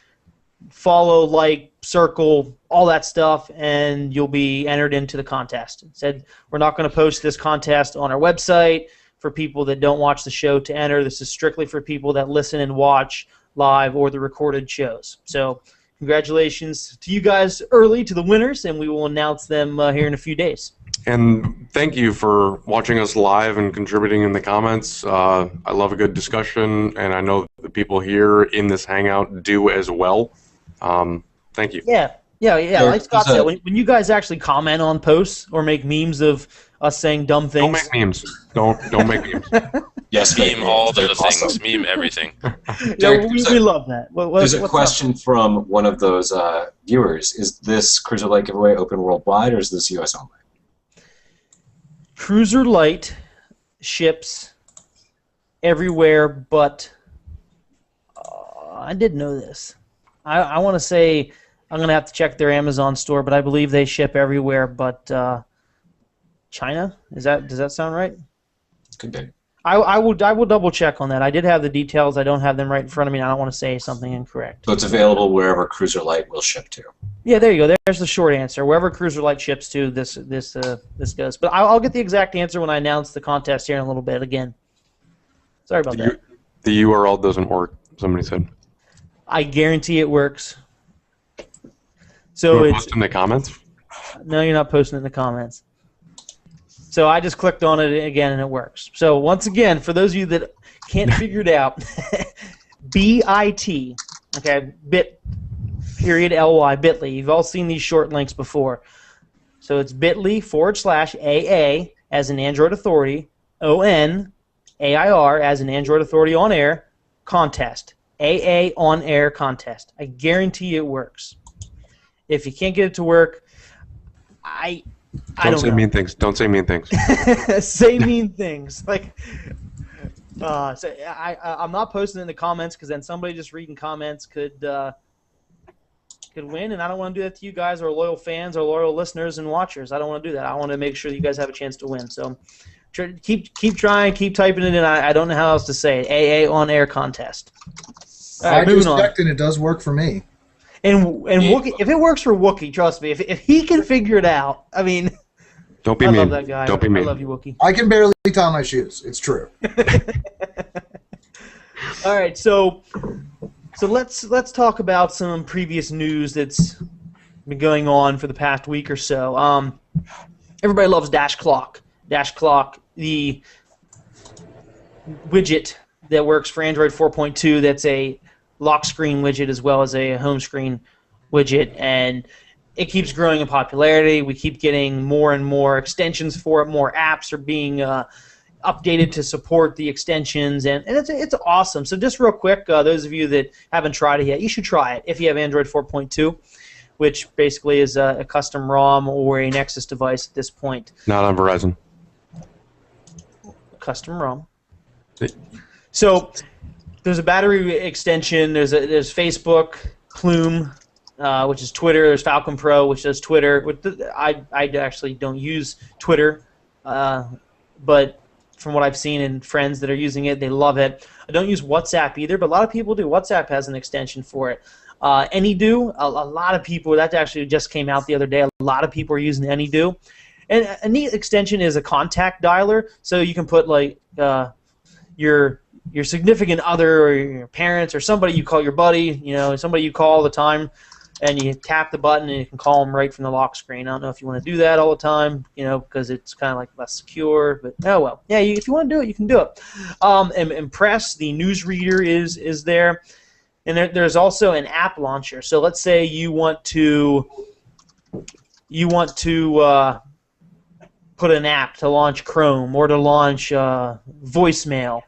follow, like, circle, all that stuff, and you'll be entered into the contest. It said we're not going to post this contest on our website for people that don't watch the show to enter. This is strictly for people that listen and watch live or the recorded shows. So congratulations to you guys early, to the winners, and we will announce them here in a few days. And thank you for watching us live and contributing in the comments. I love a good discussion, and I know the people here in this hangout do as well. Thank you. Yeah. Like Scott said, when you guys actually comment on posts or make memes of us saying dumb things, Don't make memes. Don't make memes. Yes, Meme all the awesome. things. Meme everything. Derek, we love that. There's a question from one of those viewers. Is this Cruiser Lite giveaway open worldwide, or is this US only? Cruiser Lite ships everywhere, but I did know this. I want to say I'm going to have to check their Amazon store, but I believe they ship everywhere but China. Does that sound right? Could be. I will double check on that. I did have the details. I don't have them right in front of me, and I don't want to say something incorrect. So it's available wherever Cruiser Lite will ship to. Yeah, there you go. There's the short answer. Wherever Cruiser Lite ships to, this goes. But I'll get the exact answer when I announce the contest here in a little bit again. Sorry about that. The URL doesn't work, somebody said. I guarantee it works. So You it's post in the comments? no, you're not posting it in the comments. So I just clicked on it again and it works. So once again, for those of you that can't figure it out, BIT, okay, bit.ly, bit.ly. You've all seen these short links before. So it's bit.ly /AA as an Android Authority, ONAIR as an Android Authority on air, contest. AA on air contest. I guarantee it works. If you can't get it to work, I don't say know. mean things. Don't say mean things. Say mean things. Like, So I'm not posting it in the comments because then somebody just reading comments could win, and I don't want to do that to you guys, our loyal fans, our loyal listeners and watchers. I don't want to do that. I want to make sure that you guys have a chance to win. So keep trying, keep typing it in. I don't know how else to say it. AA on air contest. All right, I moving just on. checked and it does work for me. And Wookie, if it works for Wookie, trust me, if he can figure it out, I mean, Don't be I mean. love that guy. Don't be I mean. love you, Wookie. I can barely tie my shoes. It's true. All right, so let's talk about some previous news that's been going on for the past week or so. Everybody loves Dash Clock. Dash Clock, the widget that works for Android 4.2. That's a lock screen widget as well as a home screen widget, and it keeps growing in popularity. We keep getting more and more extensions for it. More apps are being updated to support the extensions, and it's awesome. So just real quick, those of you that haven't tried it yet, you should try it if you have Android 4.2, which basically is a custom ROM or a Nexus device at this point. Not on Verizon. Custom ROM. So there's a battery extension. There's Facebook, Plume, which is Twitter. There's Falcon Pro, which does Twitter. I actually don't use Twitter, but from what I've seen and friends that are using it, they love it. I don't use WhatsApp either, but a lot of people do. WhatsApp has an extension for it. AnyDo, a lot of people, that actually just came out the other day, a lot of people are using AnyDo. And a neat extension is a contact dialer, so you can put like your significant other or your parents or somebody you call your buddy, somebody you call all the time, and you tap the button and you can call them right from the lock screen. I don't know if you want to do that all the time, because it's kind of like less secure, but oh well. Yeah, if you want to do it, you can do it. And Impress, the newsreader, is there. And there's also an app launcher. So let's say you want to put an app to launch Chrome or to launch voicemail,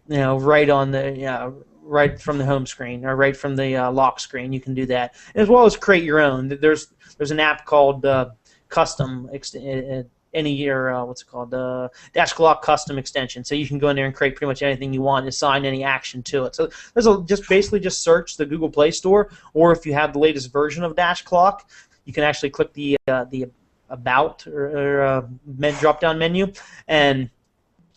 right on the right from the home screen or right from the lock screen. You can do that, as well as create your own. There's an app called Custom what's it called? Dash Clock Custom Extension. So you can go in there and create pretty much anything you want and assign any action to it. So there's just search the Google Play Store, or if you have the latest version of Dash Clock, you can actually click the About or drop-down menu, and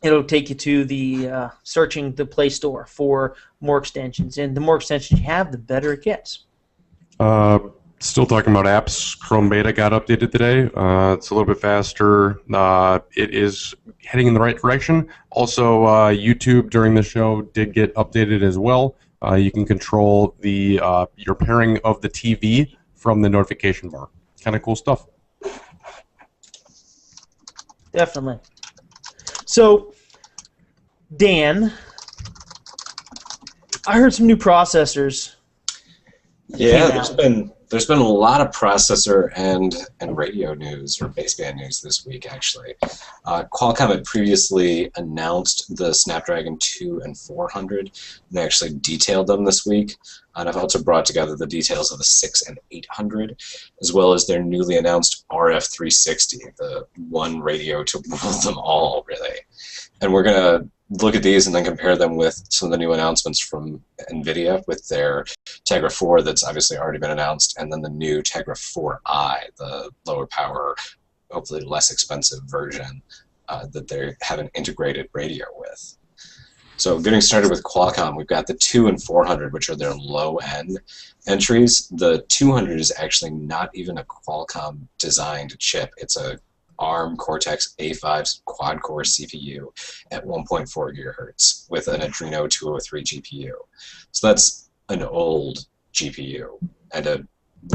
it'll take you to the searching the Play Store for more extensions. And the more extensions you have, the better it gets. Still talking about apps. Chrome Beta got updated today. It's a little bit faster. It is heading in the right direction. Also, YouTube during the show did get updated as well. You can control your pairing of the TV from the notification bar. Kind of cool stuff. Definitely. So, Dan, I heard some new processors. Yeah, there's been a lot of processor and radio news, or baseband news this week, actually. Qualcomm had previously announced the Snapdragon 2 and 400, and they actually detailed them this week. And I've also brought together the details of the 6 and 800, as well as their newly announced RF360, the one radio to rule them all, really. And we're going to look at these and then compare them with some of the new announcements from NVIDIA with their Tegra 4 that's obviously already been announced, and then the new Tegra 4i, the lower power, hopefully less expensive version that they have an integrated radio with. So getting started with Qualcomm, we've got the 2 and 400, which are their low-end entries. The 200 is actually not even a Qualcomm-designed chip. It's a ARM Cortex A5 quad-core CPU at 1.4 gigahertz with an Adreno 203 GPU. So that's an old GPU and a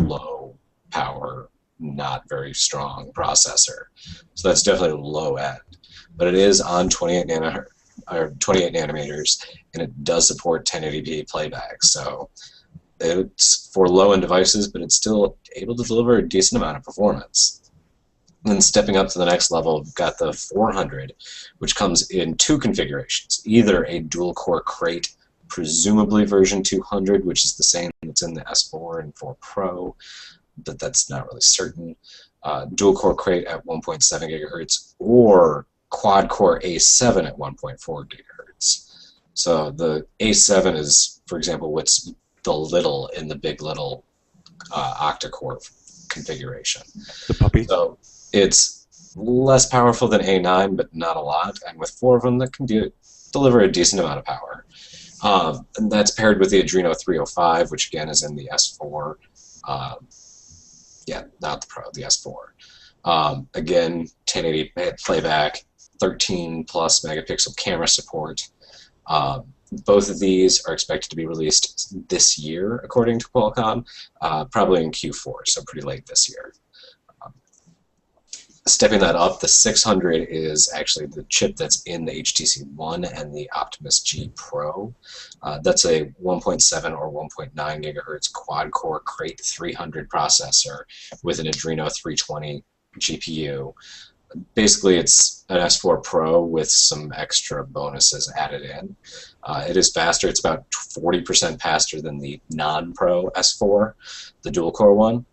low-power, not very strong processor. So that's definitely low end. But it is on 28 nanometers, and it does support 1080p playback. So it's for low-end devices, but it's still able to deliver a decent amount of performance. And then stepping up to the next level, we've got the 400, which comes in two configurations, either a dual-core crate, presumably version 200, which is the same that's in the S4 and 4 Pro, but that's not really certain, dual-core crate at 1.7 gigahertz, or quad-core A7 at 1.4 gigahertz. gigahertz. So the A7 is, for example, what's the little in the big little octa-core configuration. The puppy. So it's less powerful than A9, but not a lot. And with 4 of them, that can deliver a decent amount of power. And that's paired with the Adreno 305, which again is in the S4. Yeah, not the Pro, the S4. Again, 1080 playback, 13 plus megapixel camera support. Both of these are expected to be released this year, according to Qualcomm, probably in Q4, so pretty late this year. Stepping that up, the 600 is actually the chip that's in the HTC One and the Optimus G Pro. That's a 1.7 or 1.9 gigahertz quad-core Crate 300 processor with an Adreno 320 GPU. Basically, it's an S4 Pro with some extra bonuses added in. It is faster. It's about 40% faster than the non-Pro S4, the dual-core one.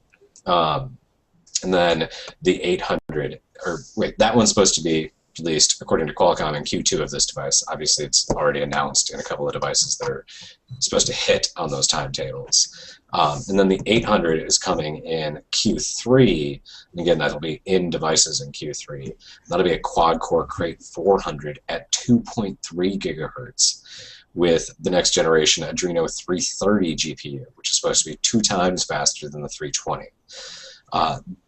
And then the 800, or wait, that one's supposed to be released, according to Qualcomm, in Q2 of this device. Obviously, it's already announced in a couple of devices that are supposed to hit on those timetables. And then the 800 is coming in Q3, and again, that'll be in devices in Q3. That'll be a quad-core Crate 400 at 2.3 gigahertz with the next generation Adreno 330 GPU, which is supposed to be 2 times faster than the 320.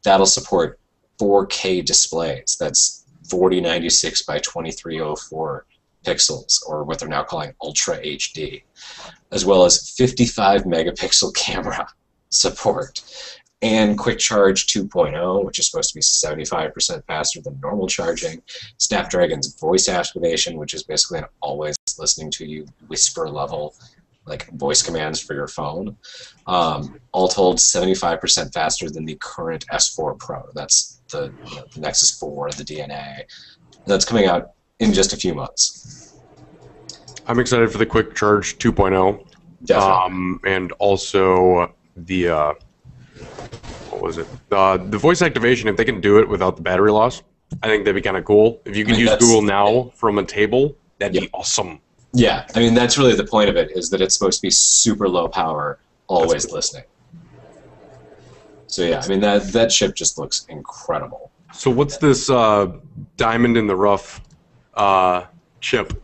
That'll support 4K displays. That's 4096 by 2304 pixels, or what they're now calling Ultra HD, as well as 55 megapixel camera support, and Quick Charge 2.0, which is supposed to be 75% faster than normal charging, Snapdragon's voice activation, which is basically an always listening to you whisper level, like voice commands for your phone. All told, 75% faster than the current S4 Pro. That's the Nexus 4, the DNA. That's coming out in just a few months. I'm excited for the Quick Charge 2.0. Definitely. And also the what was it? The voice activation. If they can do it without the battery loss, I think that'd be kind of cool. If you could use Google Now from a table, that'd be awesome. Yeah, I mean, that's really the point of it, is that it's supposed to be super low power, always listening. So yeah, I mean, that chip just looks incredible. So what's this diamond in the rough chip?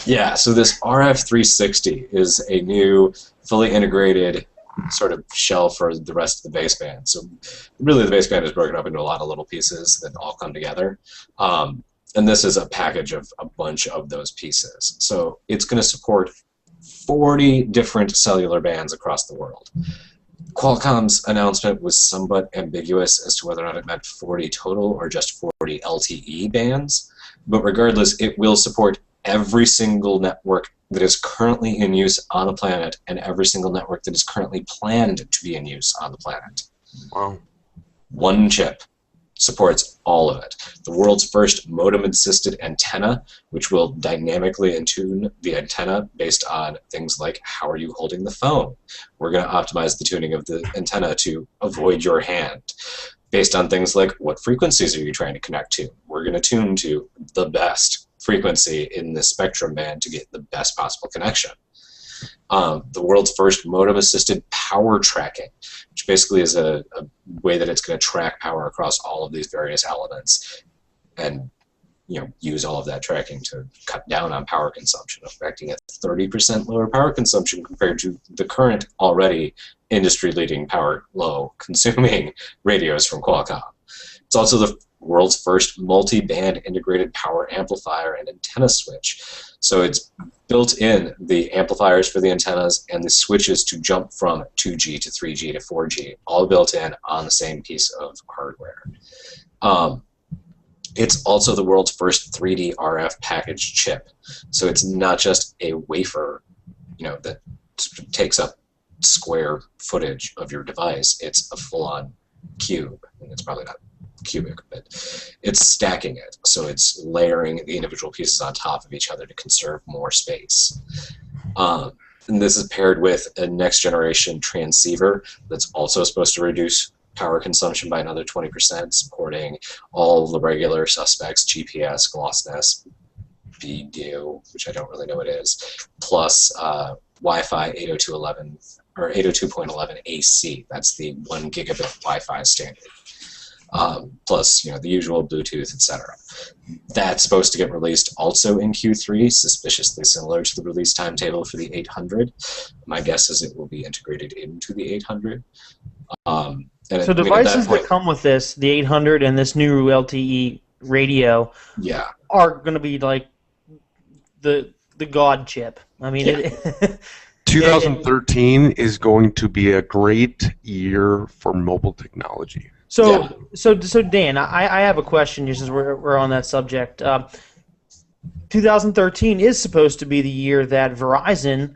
Yeah, so this RF360 is a new, fully integrated sort of shell for the rest of the baseband. So really the baseband is broken up into a lot of little pieces that all come together. And this is a package of a bunch of those pieces. So it's going to support 40 different cellular bands across the world. Qualcomm's announcement was somewhat ambiguous as to whether or not it meant 40 total or just 40 LTE bands. But regardless, it will support every single network that is currently in use on the planet and every single network that is currently planned to be in use on the planet. Wow. One chip supports all of it. The world's first modem-assisted antenna, which will dynamically tune the antenna based on things like how are you holding the phone. We're going to optimize the tuning of the antenna to avoid your hand. Based on things like what frequencies are you trying to connect to. We're going to tune to the best frequency in the spectrum band to get the best possible connection. The world's first modem-assisted power tracking, which basically is a way that it's going to track power across all of these various elements and use all of that tracking to cut down on power consumption, affecting a 30% lower power consumption compared to the current already industry-leading power low consuming radios from Qualcomm. It's also the world's first multi-band integrated power amplifier and antenna switch. So it's built in the amplifiers for the antennas and the switches to jump from 2G to 3G to 4G, all built in on the same piece of hardware. It's also the world's first 3D RF package chip. So it's not just a wafer, that takes up square footage of your device. It's a full-on cube, and it's probably not cubic, but it's stacking it. So it's layering the individual pieces on top of each other to conserve more space. And this is paired with a next-generation transceiver that's also supposed to reduce power consumption by another 20%, supporting all the regular suspects, GPS, GLONASS, BDU, which I don't really know what it is, plus Wi-Fi 802.11 or 802.11 AC. That's the 1 gigabit Wi-Fi standard. Plus, the usual Bluetooth, etc. That's supposed to get released also in Q3, suspiciously similar to the release timetable for the 800. My guess is it will be integrated into the 800. So devices that come with this, the 800 and this new LTE radio, are going to be like the God chip. I mean, 2013 is going to be a great year for mobile technology. So Dan, I have a question just as we're on that subject. 2013 is supposed to be the year that Verizon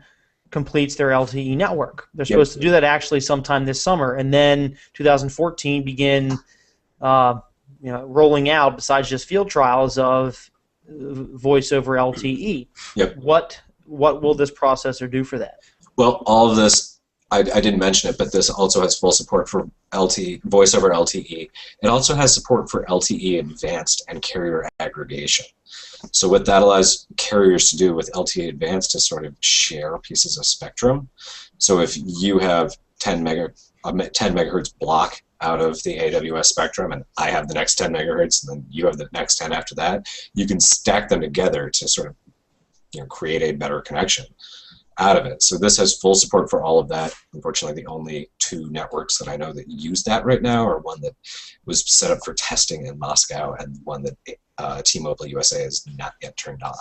completes their LTE network. They're supposed to do that actually sometime this summer, and then 2014 begin rolling out, besides just field trials, of voice over LTE. Yep. What will this processor do for that? Well, all of this, I didn't mention it, but this also has full support for LTE, voice over LTE. It also has support for LTE Advanced and carrier aggregation. So what that allows carriers to do with LTE Advanced is sort of share pieces of spectrum. So if you have 10 megahertz block out of the AWS spectrum, and I have the next 10 megahertz, and then you have the next 10 after that, you can stack them together to sort of create a better connection out of it. So this has full support for all of that. Unfortunately, the only 2 networks that I know that use that right now are one that was set up for testing in Moscow and one that T-Mobile USA has not yet turned on.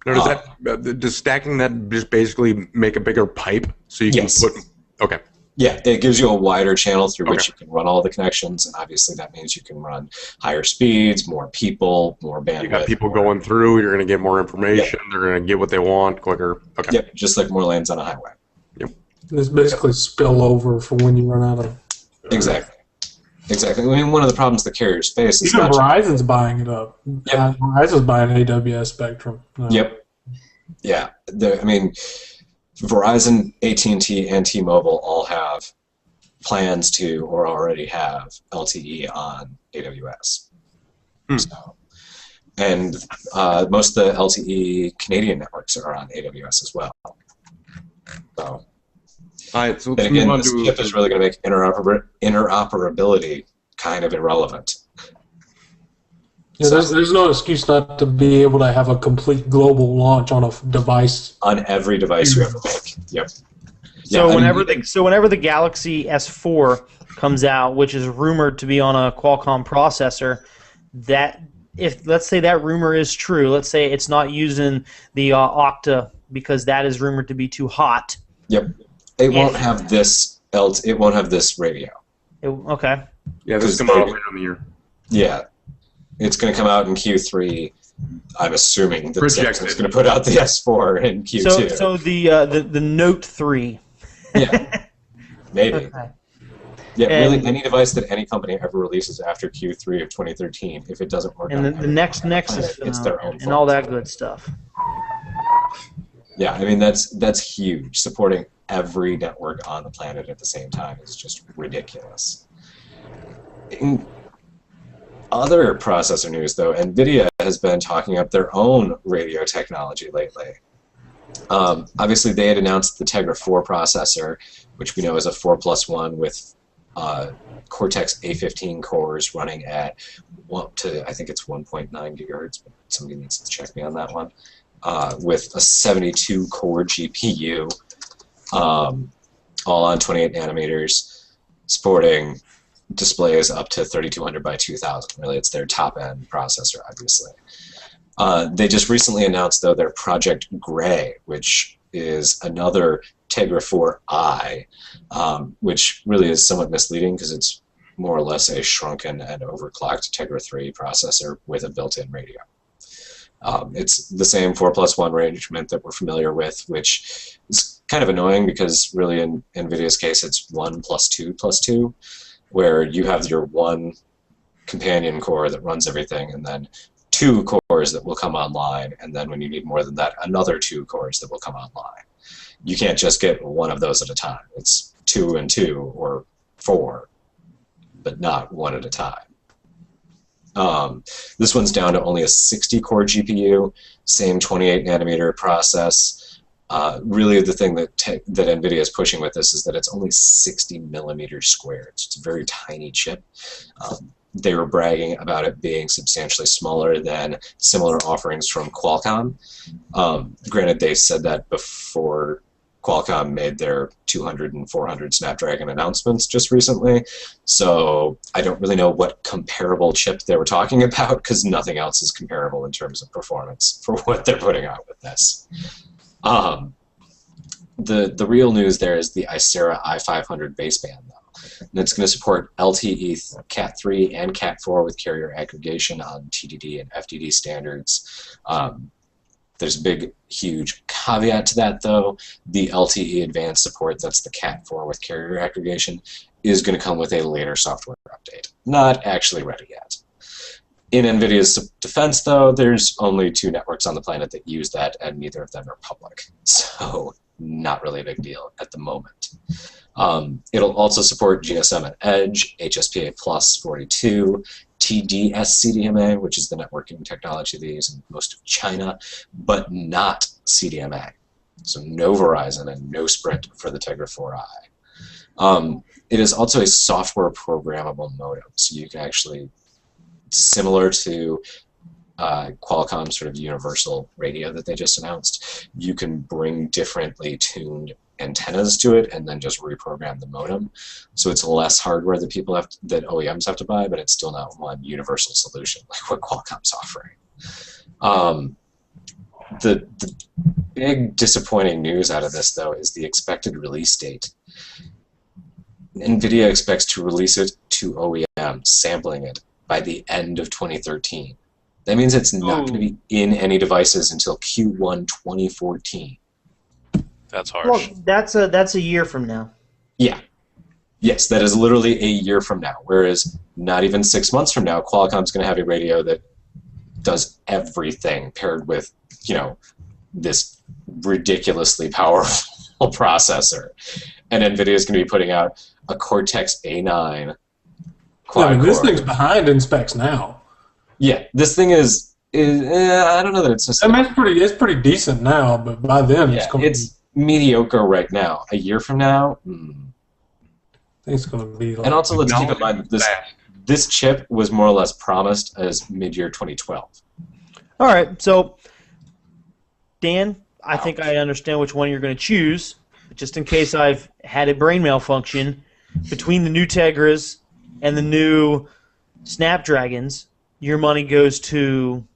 Now, does stacking that just basically make a bigger pipe so you can put? Okay. Yeah, it gives you a wider channel through which you can run all the connections, and obviously that means you can run higher speeds, more people, more bandwidth. You got people going through. You're going to get more information. They're going to get what they want quicker. Okay. Yep, just like more lanes on a highway. Yep. It's basically spillover for when you run out of. Exactly. I mean, one of the problems the carriers face is even Verizon's buying it up. Yep. Verizon's buying AWS spectrum. Yep. Yeah. I mean, Verizon, AT&T, and T-Mobile all have plans to or already have LTE on AWS. So, and most of the LTE Canadian networks are on AWS as well. So, all right, so and again, this chip is really going to make interoperability kind of irrelevant. Yeah, there's no excuse not to be able to have a complete global launch on a device. On every device you ever make. Yep. So whenever the Galaxy S4 comes out, which is rumored to be on a Qualcomm processor, that if let's say that rumor is true, let's say it's not using the Octa because that is rumored to be too hot. Yep. It won't have this. It won't have this radio. Okay. Yeah, this is coming out later in the year. Yeah. It's going to come out in Q3. I'm assuming that Samsung's going to put out the S4 in Q2. So the Note 3. Yeah, maybe. Okay. Yeah, really, any device that any company ever releases after Q3 of 2013, if it doesn't work, and the next Nexus, it's their own fault. and all that good stuff. Yeah, I mean that's huge. Supporting every network on the planet at the same time is just ridiculous. In other processor news, though, NVIDIA has been talking up their own radio technology lately. Obviously, they had announced the Tegra 4 processor, which we know is a 4+1 with Cortex A15 cores running at I think it's 1.9 gigahertz, but somebody needs to check me on that one, with a 72-core GPU, all on 28 nanometers, supporting displays up to 3200 by 2000. Really, it's their top-end processor, obviously. They just recently announced, though, their Project Gray, which is another Tegra 4i, which really is somewhat misleading because it's more or less a shrunken and overclocked Tegra 3 processor with a built-in radio. It's the same 4+1 arrangement that we're familiar with, which is kind of annoying because really in NVIDIA's case it's 1+2+2, where you have your one companion core that runs everything and then 2 cores that will come online, and then when you need more than that, another 2 cores that will come online. You can't just get one of those at a time. It's 2 and 2 or 4, but not one at a time. This one's down to only a 60-core GPU, same 28-nanometer process. Really, the thing that NVIDIA is pushing with this is that it's only 60 millimeters squared. So it's a very tiny chip. They were bragging about it being substantially smaller than similar offerings from Qualcomm. Granted, they said that before Qualcomm made their 200 and 400 Snapdragon announcements just recently, so I don't really know what comparable chip they were talking about, because nothing else is comparable in terms of performance for what they're putting out with this. The real news there is the Icera i500 baseband, though. And it's going to support LTE Cat3 and Cat4 with carrier aggregation on TDD and FDD standards. There's a big, huge caveat to that, though. The LTE advanced support, that's the Cat4 with carrier aggregation, is going to come with a later software update. Not actually ready yet. In NVIDIA's defense, though, there's only 2 networks on the planet that use that, and neither of them are public. So not really a big deal at the moment. It'll also support GSM and Edge, HSPA Plus 42, TD-SCDMA, which is the networking technology they use in most of China, but not CDMA. So no Verizon and no Sprint for the Tegra 4i. It is also a software programmable modem, so you can actually, similar to Qualcomm's sort of universal radio that they just announced, you can bring differently tuned antennas to it and then just reprogram the modem. So it's less hardware that that OEMs have to buy, but it's still not one universal solution like what Qualcomm's offering. The big disappointing news out of this, though, is the expected release date. NVIDIA expects to release it to OEMs, sampling it, by the end of 2013. That means it's not going to be in any devices until Q1 2014. That's harsh. Well, that's a year from now. Yeah. Yes, that is literally a year from now. Whereas not even 6 months from now, Qualcomm's going to have a radio that does everything paired with, this ridiculously powerful processor. And NVIDIA is going to be putting out a Cortex A9 quad-core. This thing's behind in specs now. Yeah, this thing is I don't know that it's necessarily... I mean, it's pretty decent now, but by then it's mediocre right now. A year from now, I think it's going to be like... And also, let's keep in mind, this chip was more or less promised as mid-year 2012. All right, so, Dan, I think I understand which one you're going to choose. But just in case I've had a brain malfunction, between the new Tegras and the new Snapdragons, your money goes to...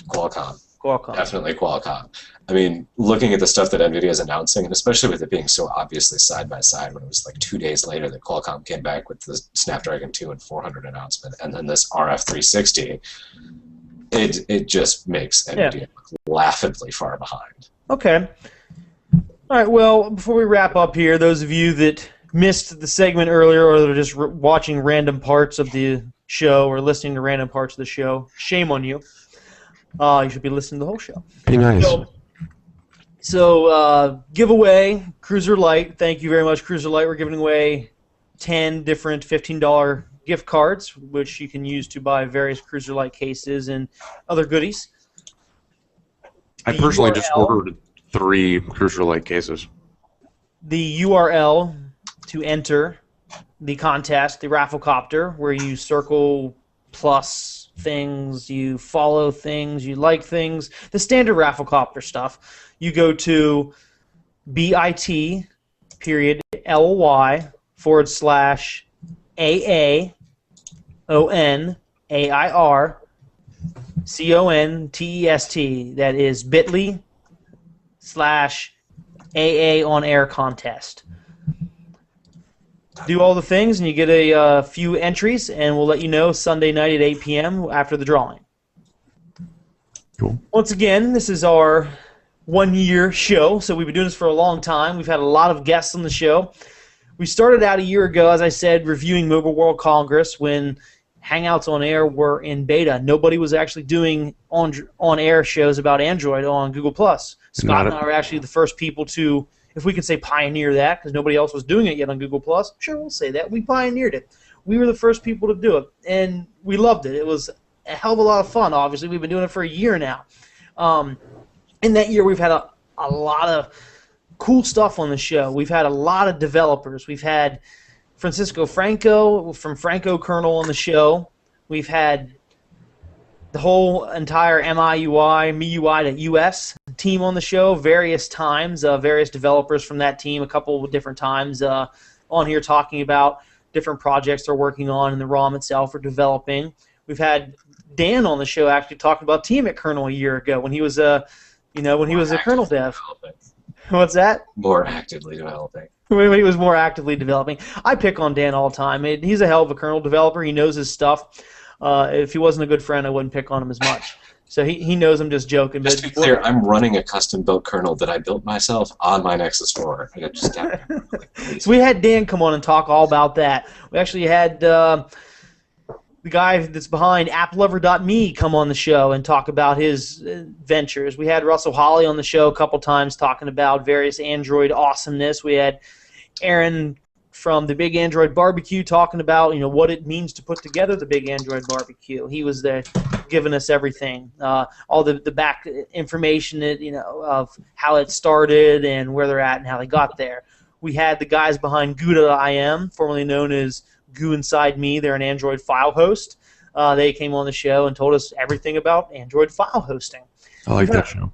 Qualcomm. Definitely Qualcomm. I mean, looking at the stuff that NVIDIA is announcing, and especially with it being so obviously side-by-side, when it was like 2 days later that Qualcomm came back with the Snapdragon 2 and 400 announcement, and then this RF360, it just makes NVIDIA look laughably far behind. Okay. All right, well, before we wrap up here, those of you that missed the segment earlier or that are just watching random parts of the show or listening to random parts of the show, shame on you. You should be listening to the whole show. Be nice. So giveaway, Cruiser Light. Thank you very much, Cruiser Light. We're giving away 10 different $15 gift cards, which you can use to buy various Cruiser Light cases and other goodies. I personally just ordered 3 Cruiser Light cases. The URL to enter the contest, the Rafflecopter, where you circle plus things, you follow things, you like things, the standard Rafflecopter stuff. You go to bit.ly/AAONAIRCONTEST. That is bit.ly/AA on air contest. Do all the things, and you get a few entries, and we'll let you know Sunday night at 8 p.m. after the drawing. Cool. Once again, this is our one-year show, so we've been doing this for a long time. We've had a lot of guests on the show. We started out a year ago, as I said, reviewing Mobile World Congress when Hangouts on Air were in beta. Nobody was actually doing on-air shows about Android on Google+. Scott and I were actually the first people to, if we can say pioneer that, because nobody else was doing it yet on Google+. Sure, we'll say that. We pioneered it. We were the first people to do it, and we loved it. It was a hell of a lot of fun. Obviously, we've been doing it for a year now. In that year, we've had a lot of cool stuff on the show. We've had a lot of developers. We've had Francisco Franco from Franco Kernel on the show. We've had the whole entire MIUI.US team on the show various times, various developers from that team a couple of different times on here talking about different projects they're working on and the ROM itself or developing. We've had Dan on the show actually talking about Team at Kernel a year ago when he was when he was a kernel dev. What's that? More actively developing. When he was more actively developing. I pick on Dan all the time. He's a hell of a kernel developer. He knows his stuff. If he wasn't a good friend, I wouldn't pick on him as much. So he knows I'm just joking. Just to be clear, I'm running a custom-built kernel that I built myself on my Nexus 4. I just So we had Dan come on and talk all about that. We actually had the guy that's behind AppLover.me come on the show and talk about his ventures. We had Russell Holly on the show a couple times talking about various Android awesomeness. We had Aaron from the Big Android Barbecue talking about what it means to put together the Big Android Barbecue. He was there giving us everything, all the back information of how it started and where they're at and how they got there. We had the guys behind Goo.im, formerly known as Goo Inside Me. They're an Android file host. They came on the show and told us everything about Android file hosting. I like that show.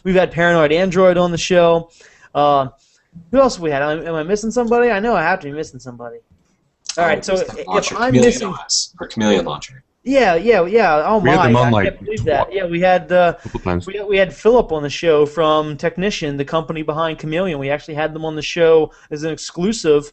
We've had Paranoid Android on the show. Who else have we had? Am I missing somebody? I know I have to be missing somebody. All right, so if I'm missing... OS, or Chameleon Launcher. Yeah. Oh We had my! them on, I can't believe that. Yeah, we had we had Philip on the show from Technician, the company behind Chameleon. We actually had them on the show as an exclusive,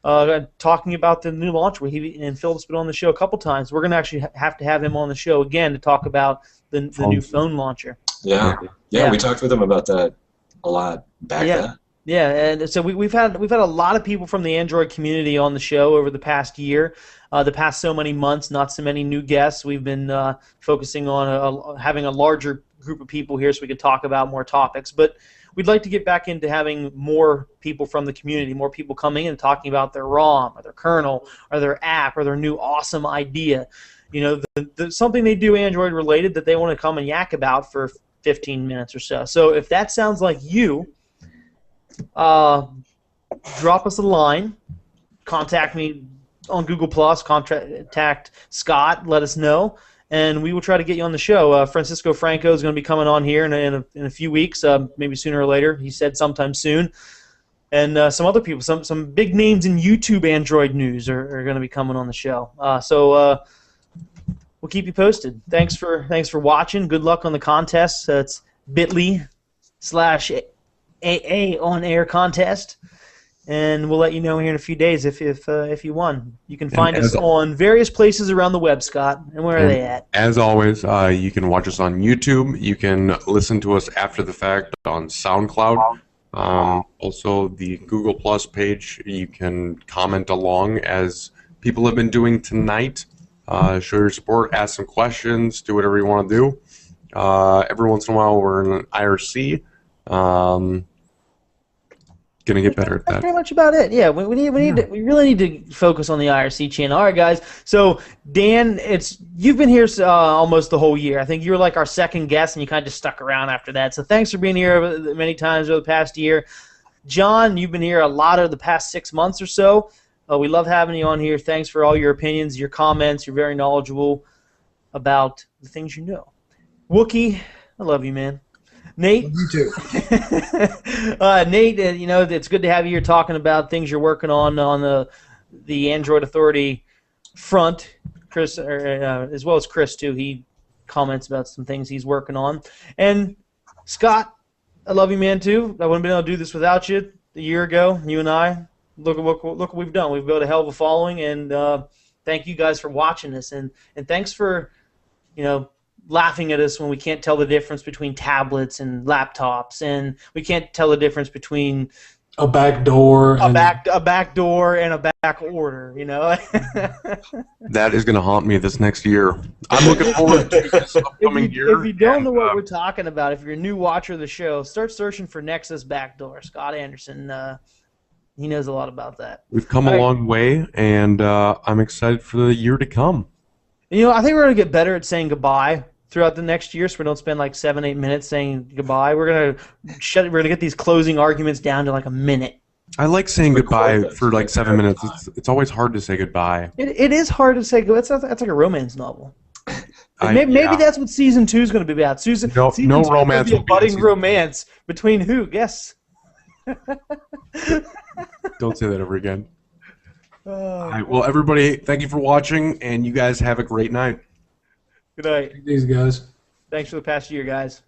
talking about the new launcher. And Philip's been on the show a couple times. We're gonna actually have to have him on the show again to talk about the new phone launcher. Yeah, we talked with him about that a lot back then. Yeah, and so we've had a lot of people from the Android community on the show over the past year, the past so many months. Not so many new guests. We've been focusing on having a larger group of people here so we could talk about more topics. But we'd like to get back into having more people from the community, more people coming in and talking about their ROM or their kernel or their app or their new awesome idea. Something they do Android related that they want to come and yak about for 15 minutes or so. So if that sounds like you, drop us a line, contact me on Google+, contact Scott, let us know, and we will try to get you on the show. Francisco Franco is going to be coming on here in a few weeks, maybe sooner or later. He said sometime soon. And some other people, some big names in YouTube Android news are going to be coming on the show. So we'll keep you posted. Thanks for watching. Good luck on the contest. It's bit.ly/AA on air contest, and we'll let you know here in a few days if you won. You can find us on various places around the web, Scott. And where are they at? As always, you can watch us on YouTube. You can listen to us after the fact on SoundCloud. Also, the Google Plus page. You can comment along as people have been doing tonight. Show your support, ask some questions, do whatever you want to do. Every once in a while, we're in an IRC. Gonna get better at that. That's pretty much about it. Yeah, we really need to focus on the IRC channel. All right, guys. So Dan, you've been here almost the whole year. I think you were like our second guest, and you kind of just stuck around after that. So thanks for being here many times over the past year. John, you've been here a lot of the past 6 months or so. We love having you on here. Thanks for all your opinions, your comments. You're very knowledgeable about the things you know. Wookie, I love you, man. Nate, You too. Nate, it's good to have you here talking about things you're working on the Android Authority front. Chris, as well as Chris too, he comments about some things he's working on. And Scott, I love you, man, too. I wouldn't have been able to do this without you a year ago. You and I, look what we've done. We've built a hell of a following, and thank you guys for watching this, and thanks for laughing at us when we can't tell the difference between tablets and laptops, and we can't tell the difference between a back door, a back door and a back order. That is going to haunt me this next year. I'm looking forward to this upcoming year. If you don't know what we're talking about, if you're a new watcher of the show, start searching for Nexus backdoor. Scott Anderson, he knows a lot about that. We've come a long way, and I'm excited for the year to come. You know, I think we're gonna get better at saying goodbye throughout the next year, so we don't spend like 7-8 minutes saying goodbye. We're gonna get these closing arguments down to like a minute. I like saying Record goodbye this. for like 7 minutes. Time. It's always hard to say goodbye. It is hard to say goodbye. That's like a romance novel. Maybe Yeah. that's what season 2 is going to be about. Season No 2 is romance gonna will be a be in budding season romance between who? Guess. Don't say that ever again. Oh, All right, well, everybody, thank you for watching, and you guys have a great night. good night. These guys. Thanks for the past year, guys.